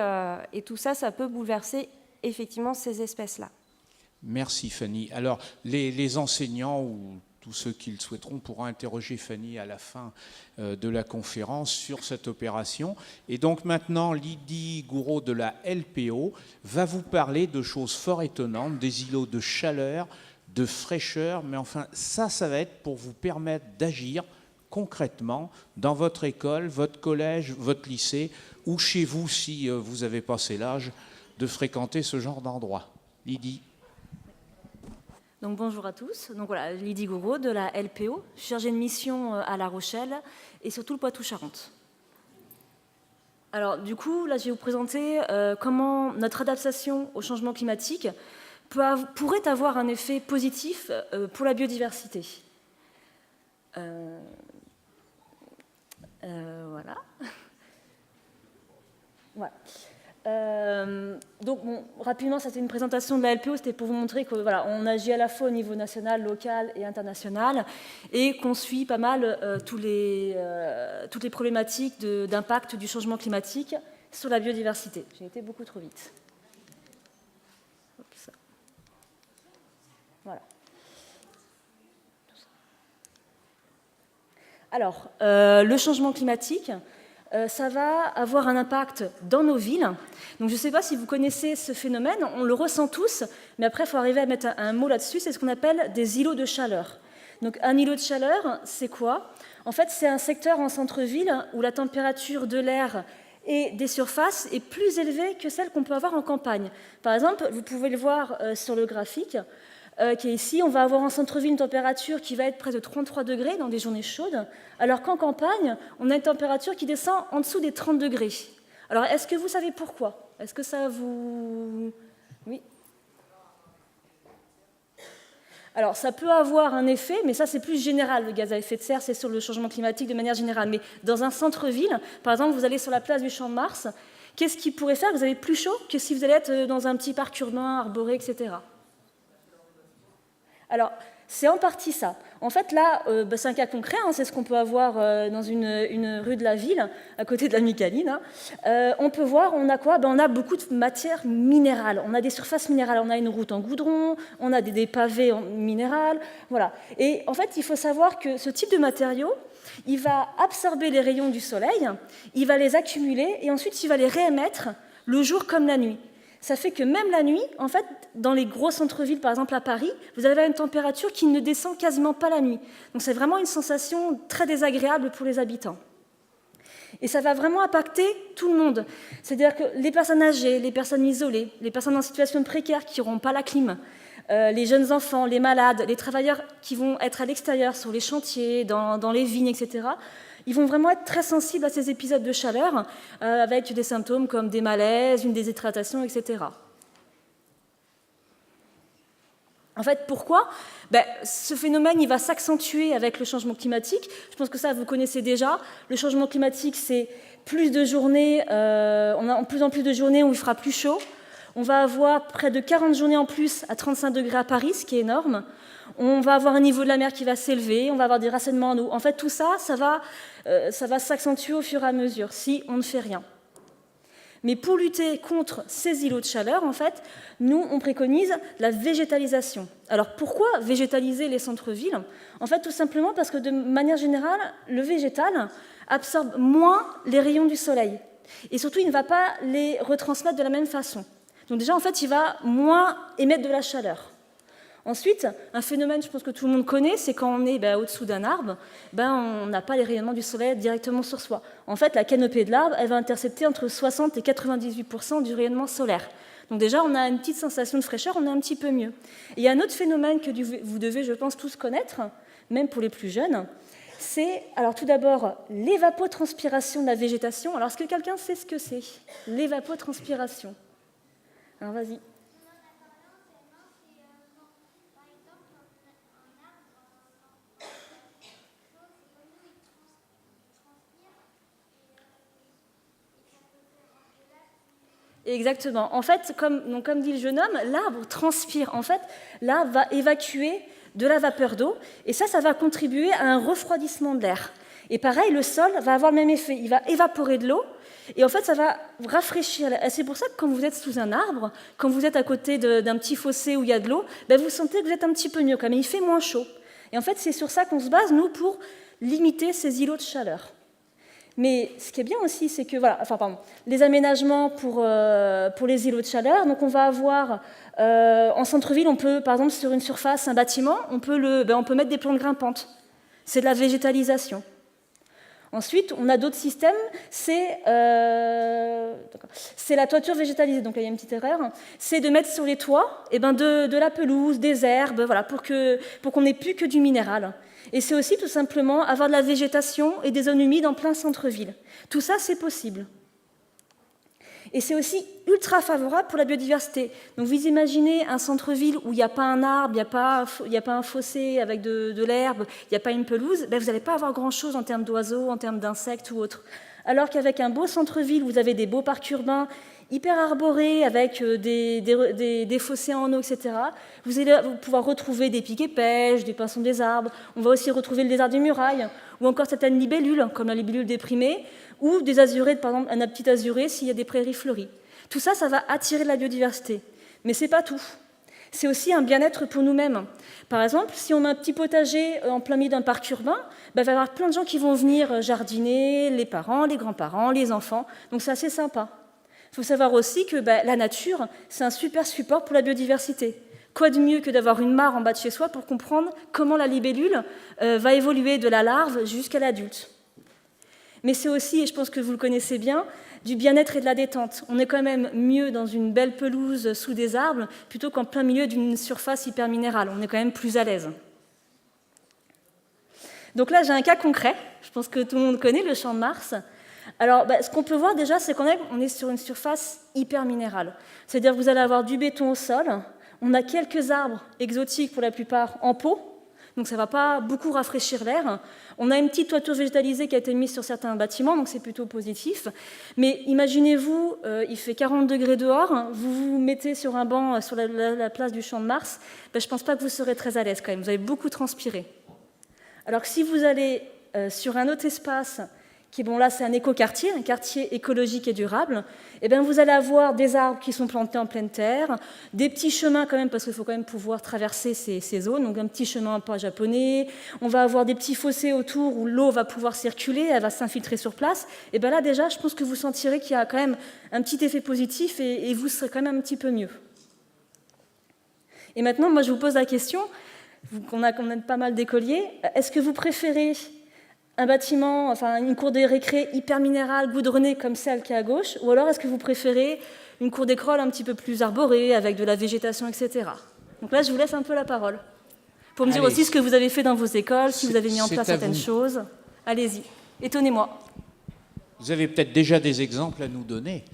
tout ça, ça peut bouleverser effectivement ces espèces-là. Merci Fanny. Alors, les enseignants ou tous ceux qui le souhaiteront pourront interroger Fanny à la fin de la conférence sur cette opération. Et donc maintenant, Lydie Gouraud de la LPO va vous parler de choses fort étonnantes, des îlots de chaleur, de fraîcheur, mais enfin, ça va être pour vous permettre d'agir concrètement dans votre école, votre collège, votre lycée, ou chez vous si vous avez passé l'âge de fréquenter ce genre d'endroit. Lydie. Donc, bonjour à tous. Donc, voilà, Lydie Gouraud de la LPO, chargée de mission à La Rochelle et surtout le Poitou-Charentes. Alors, du coup, là, je vais vous présenter comment notre adaptation au changement climatique pourrait avoir un effet positif pour la biodiversité. Voilà. Voilà. Donc, bon, rapidement, c'était une présentation de la LPO, c'était pour vous montrer que voilà, on agit à la fois au niveau national, local et international, et qu'on suit pas mal toutes les problématiques d'impact du changement climatique sur la biodiversité. J'ai été beaucoup trop vite. Hop, ça. Voilà. Alors, le changement climatique, ça va avoir un impact dans nos villes. Donc, je ne sais pas si vous connaissez ce phénomène, on le ressent tous, mais après, il faut arriver à mettre un mot là-dessus, c'est ce qu'on appelle des îlots de chaleur. Donc, un îlot de chaleur, c'est quoi? En fait, c'est un secteur en centre-ville où la température de l'air et des surfaces est plus élevée que celle qu'on peut avoir en campagne. Par exemple, vous pouvez le voir sur le graphique, qui est ici, on va avoir en centre-ville une température qui va être près de 33 degrés dans des journées chaudes, alors qu'en campagne, on a une température qui descend en dessous des 30 degrés. Alors, est-ce que vous savez pourquoi? Est-ce que ça vous... Oui. Alors, ça peut avoir un effet, mais ça, c'est plus général. Le gaz à effet de serre, c'est sur le changement climatique de manière générale. Mais dans un centre-ville, par exemple, vous allez sur la place du Champ de Mars, qu'est-ce qui pourrait faire que vous avez plus chaud que si vous allez être dans un petit parc urbain, arboré, etc. Alors, c'est en partie ça. En fait, là, c'est un cas concret, hein, c'est ce qu'on peut avoir dans une rue de la ville, à côté de la Micaline. Hein. On peut voir, on a quoi? On a beaucoup de matières minérales, on a des surfaces minérales, on a une route en goudron, on a des pavés en minéral, voilà. Et en fait, il faut savoir que ce type de matériau, il va absorber les rayons du soleil, il va les accumuler, et ensuite, il va les réémettre le jour comme la nuit. Ça fait que même la nuit, en fait, dans les gros centres-villes, par exemple à Paris, vous avez une température qui ne descend quasiment pas la nuit. Donc c'est vraiment une sensation très désagréable pour les habitants. Et ça va vraiment impacter tout le monde. C'est-à-dire que les personnes âgées, les personnes isolées, les personnes en situation précaire qui n'auront pas la clim, les jeunes enfants, les malades, les travailleurs qui vont être à l'extérieur, sur les chantiers, dans les vignes, etc., ils vont vraiment être très sensibles à ces épisodes de chaleur, avec des symptômes comme des malaises, une déshydratation, etc. En fait, pourquoi? Ce phénomène il va s'accentuer avec le changement climatique. Je pense que ça, vous connaissez déjà. Le changement climatique, c'est plus de journées, on a en plus de journées où il fera plus chaud. On va avoir près de 40 journées en plus à 35 degrés à Paris, ce qui est énorme. On va avoir un niveau de la mer qui va s'élever, on va avoir des rationnements en eau. En fait, tout ça, ça va s'accentuer au fur et à mesure si on ne fait rien. Mais pour lutter contre ces îlots de chaleur, en fait, nous, on préconise la végétalisation. Alors pourquoi végétaliser les centres-villes? En fait, tout simplement parce que de manière générale, le végétal absorbe moins les rayons du soleil. Et surtout, il ne va pas les retransmettre de la même façon. Donc déjà, en fait, il va moins émettre de la chaleur. Ensuite, un phénomène, je pense que tout le monde connaît, c'est quand on est au-dessous d'un arbre, on n'a pas les rayonnements du soleil directement sur soi. En fait, la canopée de l'arbre, elle va intercepter entre 60 et 98% du rayonnement solaire. Donc déjà, on a une petite sensation de fraîcheur, on est un petit peu mieux. Et il y a un autre phénomène que vous devez, je pense, tous connaître, même pour les plus jeunes, c'est, alors tout d'abord, l'évapotranspiration de la végétation. Alors, est-ce que quelqu'un sait ce que c'est, l'évapotranspiration? Alors, vas-y. Exactement. En fait, comme dit le jeune homme, l'arbre transpire. En fait, l'arbre va évacuer de la vapeur d'eau, et ça va contribuer à un refroidissement de l'air. Et pareil, le sol va avoir le même effet. Il va évaporer de l'eau, et en fait, ça va rafraîchir. C'est pour ça que quand vous êtes sous un arbre, quand vous êtes à côté d'un petit fossé où il y a de l'eau, vous sentez que vous êtes un petit peu mieux quand même. Il fait moins chaud. Et en fait, c'est sur ça qu'on se base, nous, pour limiter ces îlots de chaleur. Mais ce qui est bien aussi, c'est que les aménagements pour les îlots de chaleur. Donc on va avoir en centre-ville, on peut par exemple sur une surface, un bâtiment, on peut mettre des plantes grimpantes. C'est de la végétalisation. Ensuite, on a d'autres systèmes, c'est la toiture végétalisée. Donc là, il y a une petite erreur. C'est de mettre sur les toits de la pelouse, des herbes, pour qu'on n'ait plus que du minéral. Et c'est aussi tout simplement avoir de la végétation et des zones humides en plein centre-ville. Tout ça, c'est possible. Et c'est aussi ultra favorable pour la biodiversité. Donc vous imaginez un centre-ville où il n'y a pas un arbre, il n'y a pas un fossé avec de l'herbe, il n'y a pas une pelouse, vous n'allez pas avoir grand-chose en termes d'oiseaux, en termes d'insectes ou autres. Alors qu'avec un beau centre-ville, vous avez des beaux parcs urbains, hyper arborés, avec des fossés en eau, etc., vous allez pouvoir retrouver des piquets-pêches, des pinsons des arbres. On va aussi retrouver le désert des murailles, ou encore certaines libellules, comme la libellule déprimée, ou des azurés, par exemple un petit azuré s'il y a des prairies fleuries. Tout ça, ça va attirer de la biodiversité. Mais ce n'est pas tout. C'est aussi un bien-être pour nous-mêmes. Par exemple, si on met un petit potager en plein milieu d'un parc urbain, il va y avoir plein de gens qui vont venir jardiner, les parents, les grands-parents, les enfants. Donc c'est assez sympa. Il faut savoir aussi que la nature, c'est un super support pour la biodiversité. Quoi de mieux que d'avoir une mare en bas de chez soi pour comprendre comment la libellule va évoluer de la larve jusqu'à l'adulte. Mais c'est aussi, et je pense que vous le connaissez bien, du bien-être et de la détente. On est quand même mieux dans une belle pelouse sous des arbres plutôt qu'en plein milieu d'une surface hyper minérale. On est quand même plus à l'aise. Donc là, j'ai un cas concret. Je pense que tout le monde connaît le Champ de Mars. Alors, ce qu'on peut voir déjà, c'est qu'on est sur une surface hyper minérale. C'est-à-dire que vous allez avoir du béton au sol. On a quelques arbres exotiques, pour la plupart, en pot. Donc ça ne va pas beaucoup rafraîchir l'air. On a une petite toiture végétalisée qui a été mise sur certains bâtiments, donc c'est plutôt positif. Mais imaginez-vous, il fait 40 degrés dehors, vous vous mettez sur un banc sur la place du Champ de Mars, je ne pense pas que vous serez très à l'aise quand même, vous allez beaucoup transpirer. Alors que si vous allez sur un autre espace, qui là c'est un écoquartier, un quartier écologique et durable, vous allez avoir des arbres qui sont plantés en pleine terre, des petits chemins quand même, parce qu'il faut quand même pouvoir traverser ces zones, donc un petit chemin pas japonais, on va avoir des petits fossés autour où l'eau va pouvoir circuler, elle va s'infiltrer sur place, là déjà je pense que vous sentirez qu'il y a quand même un petit effet positif et vous serez quand même un petit peu mieux. Et maintenant, moi je vous pose la question, qu'on a quand même pas mal d'écoliers, est-ce que vous préférez un bâtiment, une cour de récré hyper minérale, goudronnée comme celle qui est à gauche, ou alors est-ce que vous préférez une cour d'école un petit peu plus arborée, avec de la végétation, etc. Donc là, je vous laisse un peu la parole, pour me dire aussi ce que vous avez fait dans vos écoles, si vous avez mis en place certaines choses. Allez-y, étonnez-moi. Vous avez peut-être déjà des exemples à nous donner.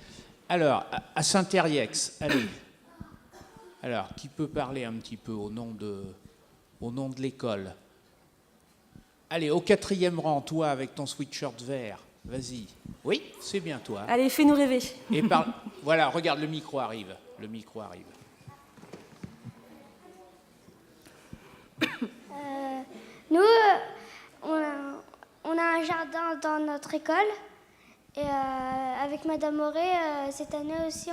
Alors, à Saint-Hériex, allez. Alors, qui peut parler un petit peu au nom de l'école ? Allez, au 4e rang, toi, avec ton sweatshirt vert. Vas-y. Oui, c'est bien toi. Allez, fais-nous rêver. Et voilà, regarde, le micro arrive. Le micro arrive. Nous, on a un jardin dans notre école. Et avec Madame Auré, cette année aussi,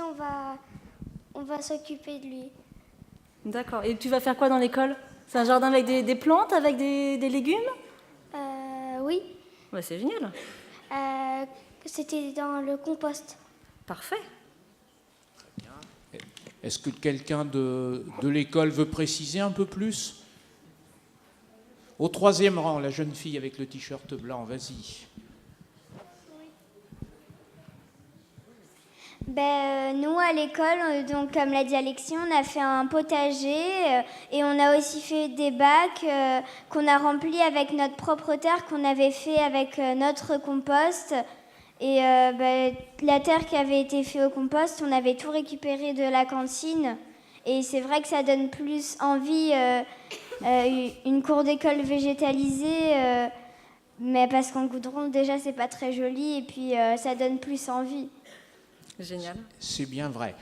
on va s'occuper de lui. D'accord. Et tu vas faire quoi dans l'école? C'est un jardin avec des plantes, avec des légumes? Oui. Ouais, c'est génial. C'était dans le compost. Parfait. Est-ce que quelqu'un de l'école veut préciser un peu plus? Au 3e rang, la jeune fille avec le t-shirt blanc, vas-y. Nous, à l'école, donc, comme l'a dit Alexis, on a fait un potager et on a aussi fait des bacs qu'on a remplis avec notre propre terre qu'on avait fait avec notre compost. Et la terre qui avait été faite au compost, on avait tout récupéré de la cantine. Et c'est vrai que ça donne plus envie, une cour d'école végétalisée, mais parce qu'en goudron, déjà, c'est pas très joli, et puis ça donne plus envie. Génial. C'est bien vrai.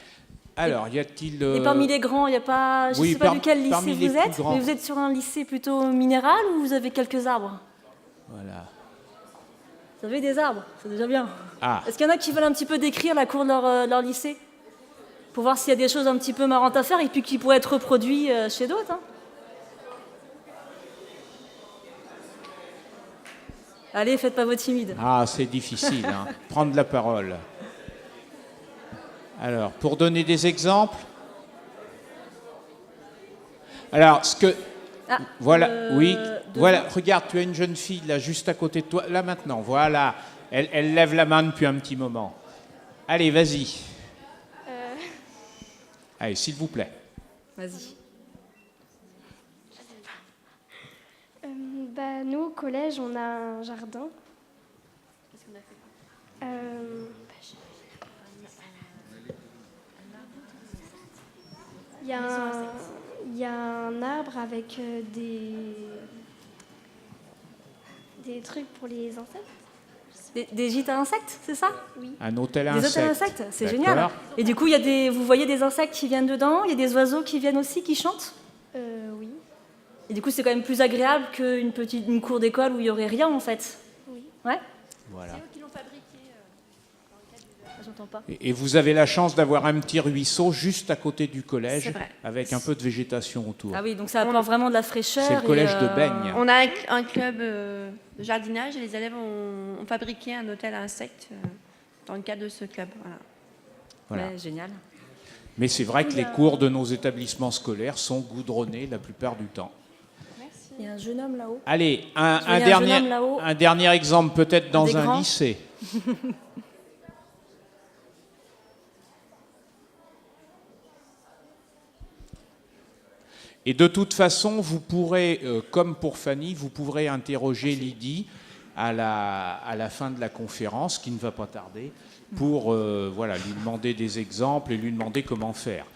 Alors, y a-t-il... Et parmi les grands, il n'y a pas... Je ne sais pas duquel lycée vous êtes, mais vous êtes sur un lycée plutôt minéral ou vous avez quelques arbres? Voilà. Vous avez des arbres, c'est déjà bien. Ah. Est-ce qu'il y en a qui veulent un petit peu décrire la cour de leur lycée? Pour voir s'il y a des choses un petit peu marrantes à faire et puis qui pourraient être reproduits chez d'autres, hein. Allez, faites pas vos timides. Ah, c'est difficile, hein. Prendre la parole. Alors, pour donner des exemples. Alors, ce que... Ah, voilà, oui, voilà, regarde, tu as une jeune fille là, juste à côté de toi, là maintenant, voilà. Elle lève la main depuis un petit moment. Allez, vas-y. Allez, s'il vous plaît. Vas-y. Nous, au collège, on a un jardin. Qu'est-ce qu'on a fait? Il y a un arbre avec des trucs pour les insectes. Des gîtes à insectes, c'est ça? Oui. Un hôtel à des insectes. Des hôtels à insectes, c'est D'accord. génial. Et du coup, vous voyez des insectes qui viennent dedans, il y a des oiseaux qui viennent aussi, qui chantent? Oui. Et du coup, c'est quand même plus agréable qu'une cour d'école où il n'y aurait rien, en fait. Oui. Ouais? Voilà. C'est eux qui l'ont fabriqué. J'entends pas. Et vous avez la chance d'avoir un petit ruisseau juste à côté du collège, C'est vrai. avec un peu de végétation autour. Ah oui, donc ça apporte vraiment de la fraîcheur. C'est le collège de Baigne. On a un club de jardinage et les élèves ont fabriqué un hôtel à insectes dans le cadre de ce club. Voilà. Ouais, génial. Mais c'est vrai que les cours de nos établissements scolaires sont goudronnés la plupart du temps. Il y a un jeune homme là-haut. Allez, un jeune homme là-haut. un dernier exemple peut-être dans un lycée. Et de toute façon, vous pourrez, comme pour Fanny, vous pourrez interroger Lydie à la fin de la conférence, qui ne va pas tarder, pour lui demander des exemples et lui demander comment faire.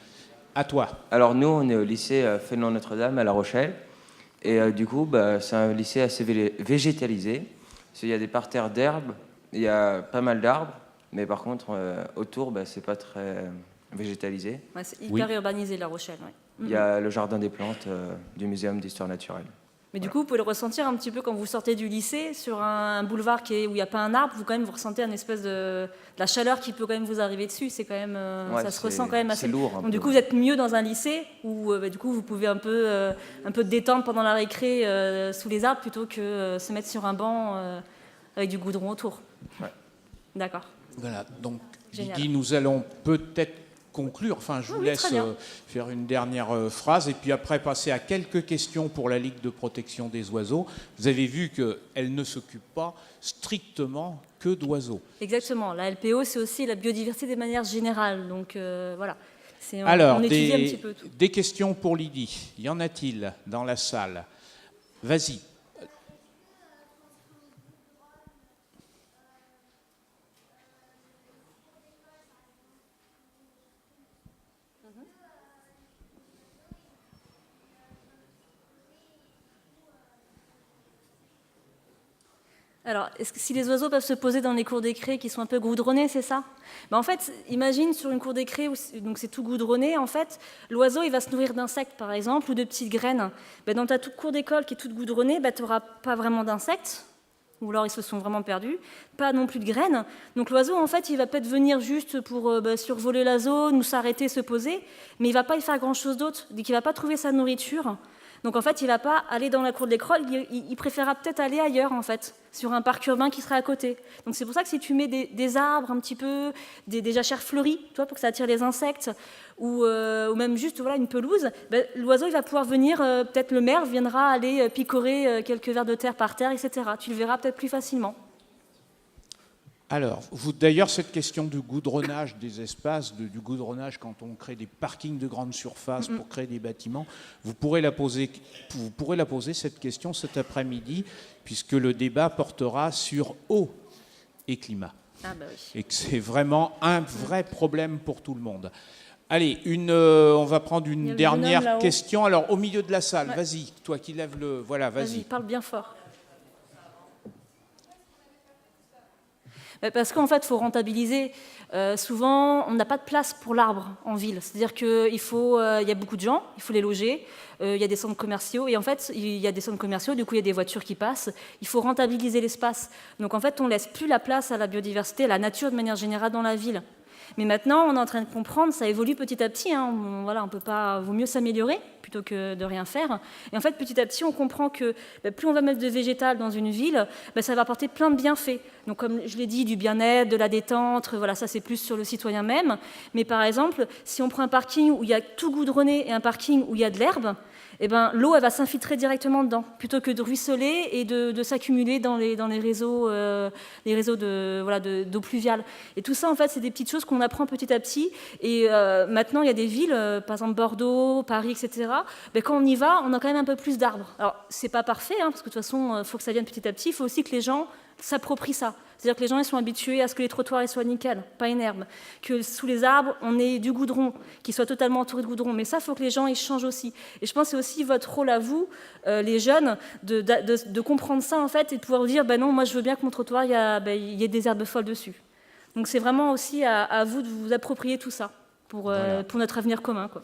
À toi. Alors nous, on est au lycée Fénelon Notre-Dame à La Rochelle. Et du coup, c'est un lycée assez végétalisé. Il y a des parterres d'herbes, il y a pas mal d'arbres, mais par contre, autour, c'est pas très végétalisé. Ouais, c'est hyper urbanisé, La Rochelle. Ouais. Il y a le jardin des plantes du Muséum d'histoire naturelle. Mais du coup, vous pouvez le ressentir un petit peu quand vous sortez du lycée, sur un boulevard où il n'y a pas un arbre, vous ressentez une espèce de la chaleur qui peut quand même vous arriver dessus. C'est quand même, ça se ressent quand même assez. C'est lourd. Donc du coup, vous êtes mieux dans un lycée où du coup vous pouvez un peu détendre pendant la récré sous les arbres plutôt que se mettre sur un banc avec du goudron autour. Ouais. D'accord. Voilà. Donc Génial. Lydie, nous allons peut-être conclure. Enfin, je vous laisse faire une dernière phrase et puis après passer à quelques questions pour la Ligue de protection des oiseaux. Vous avez vu qu'elle ne s'occupe pas strictement que d'oiseaux. Exactement. La LPO, c'est aussi la biodiversité de manière générale. Donc voilà. Alors, on étudie un petit peu tout. des questions pour Lydie. Y en a-t-il dans la salle? Vas-y. Alors, si les oiseaux peuvent se poser dans les cours d'écré qui sont un peu goudronnés, c'est ça? En fait, imagine sur une cour d'écré où c'est tout goudronné, en fait, l'oiseau il va se nourrir d'insectes, par exemple, ou de petites graines. Dans ta cour d'école qui est toute goudronnée, tu n'auras pas vraiment d'insectes. ou alors ils se sont vraiment perdus, pas non plus de graines. Donc l'oiseau, en fait, il va peut-être venir juste pour survoler la zone ou s'arrêter, se poser, mais il ne va pas y faire grand-chose d'autre, dès qu'il ne va pas trouver sa nourriture. Donc en fait, il ne va pas aller dans la cour de l'école, il préférera peut-être aller ailleurs, en fait, sur un parc urbain qui serait à côté. Donc c'est pour ça que si tu mets des arbres un petit peu, des jachères fleuries, toi, pour que ça attire les insectes, ou même juste voilà, une pelouse, ben, l'oiseau il va pouvoir venir, peut-être le maire viendra aller picorer quelques vers de terre par terre, etc. Tu le verras peut-être plus facilement. Alors, d'ailleurs, cette question du goudronnage des espaces, du goudronnage quand on crée des parkings de grande surface pour créer des bâtiments, vous pourrez la poser cette question cet après-midi, puisque le débat portera sur eau et climat. Ah bah oui. Et que c'est vraiment un vrai problème pour tout le monde. Allez, on va prendre une dernière question. Alors, au milieu de la salle, vas-y, toi qui lèves le... Voilà, vas-y. Parle bien fort. Parce qu'en fait, il faut rentabiliser. Souvent, on n'a pas de place pour l'arbre en ville. C'est-à-dire qu'il y a beaucoup de gens, il faut les loger, il y a des centres commerciaux, et en fait, il y a des centres commerciaux, du coup, il y a des voitures qui passent. Il faut rentabiliser l'espace. Donc, en fait, on ne laisse plus la place à la biodiversité, à la nature de manière générale dans la ville. Mais maintenant, on est en train de comprendre, ça évolue petit à petit. Voilà, on peut pas, vaut mieux s'améliorer plutôt que de rien faire. Et en fait, petit à petit, on comprend que plus on va mettre de végétal dans une ville, ça va apporter plein de bienfaits. Donc, comme je l'ai dit, du bien-être, de la détente, voilà, ça c'est plus sur le citoyen même. Mais par exemple, si on prend un parking où il y a tout goudronné et un parking où il y a de l'herbe, l'eau elle va s'infiltrer directement dedans, plutôt que de ruisseler et de s'accumuler dans les réseaux d'eau pluviale. Et tout ça, en fait, c'est des petites choses qu'on apprend petit à petit. Et maintenant, il y a des villes, par exemple Bordeaux, Paris, etc. Quand on y va, on a quand même un peu plus d'arbres. Alors, c'est pas parfait, parce que de toute façon, il faut que ça vienne petit à petit. Il faut aussi que les gens s'approprient ça. C'est-à-dire que les gens ils sont habitués à ce que les trottoirs ils soient nickel, pas une herbe. Que sous les arbres, on ait du goudron, qui soit totalement entouré de goudron. Mais ça, il faut que les gens ils changent aussi. Et je pense que c'est aussi votre rôle à vous, les jeunes, de comprendre ça, en fait, et de pouvoir dire, non, moi, je veux bien que mon trottoir, il y ait des herbes folles dessus. Donc c'est vraiment aussi à vous de vous approprier tout ça pour notre avenir commun, quoi.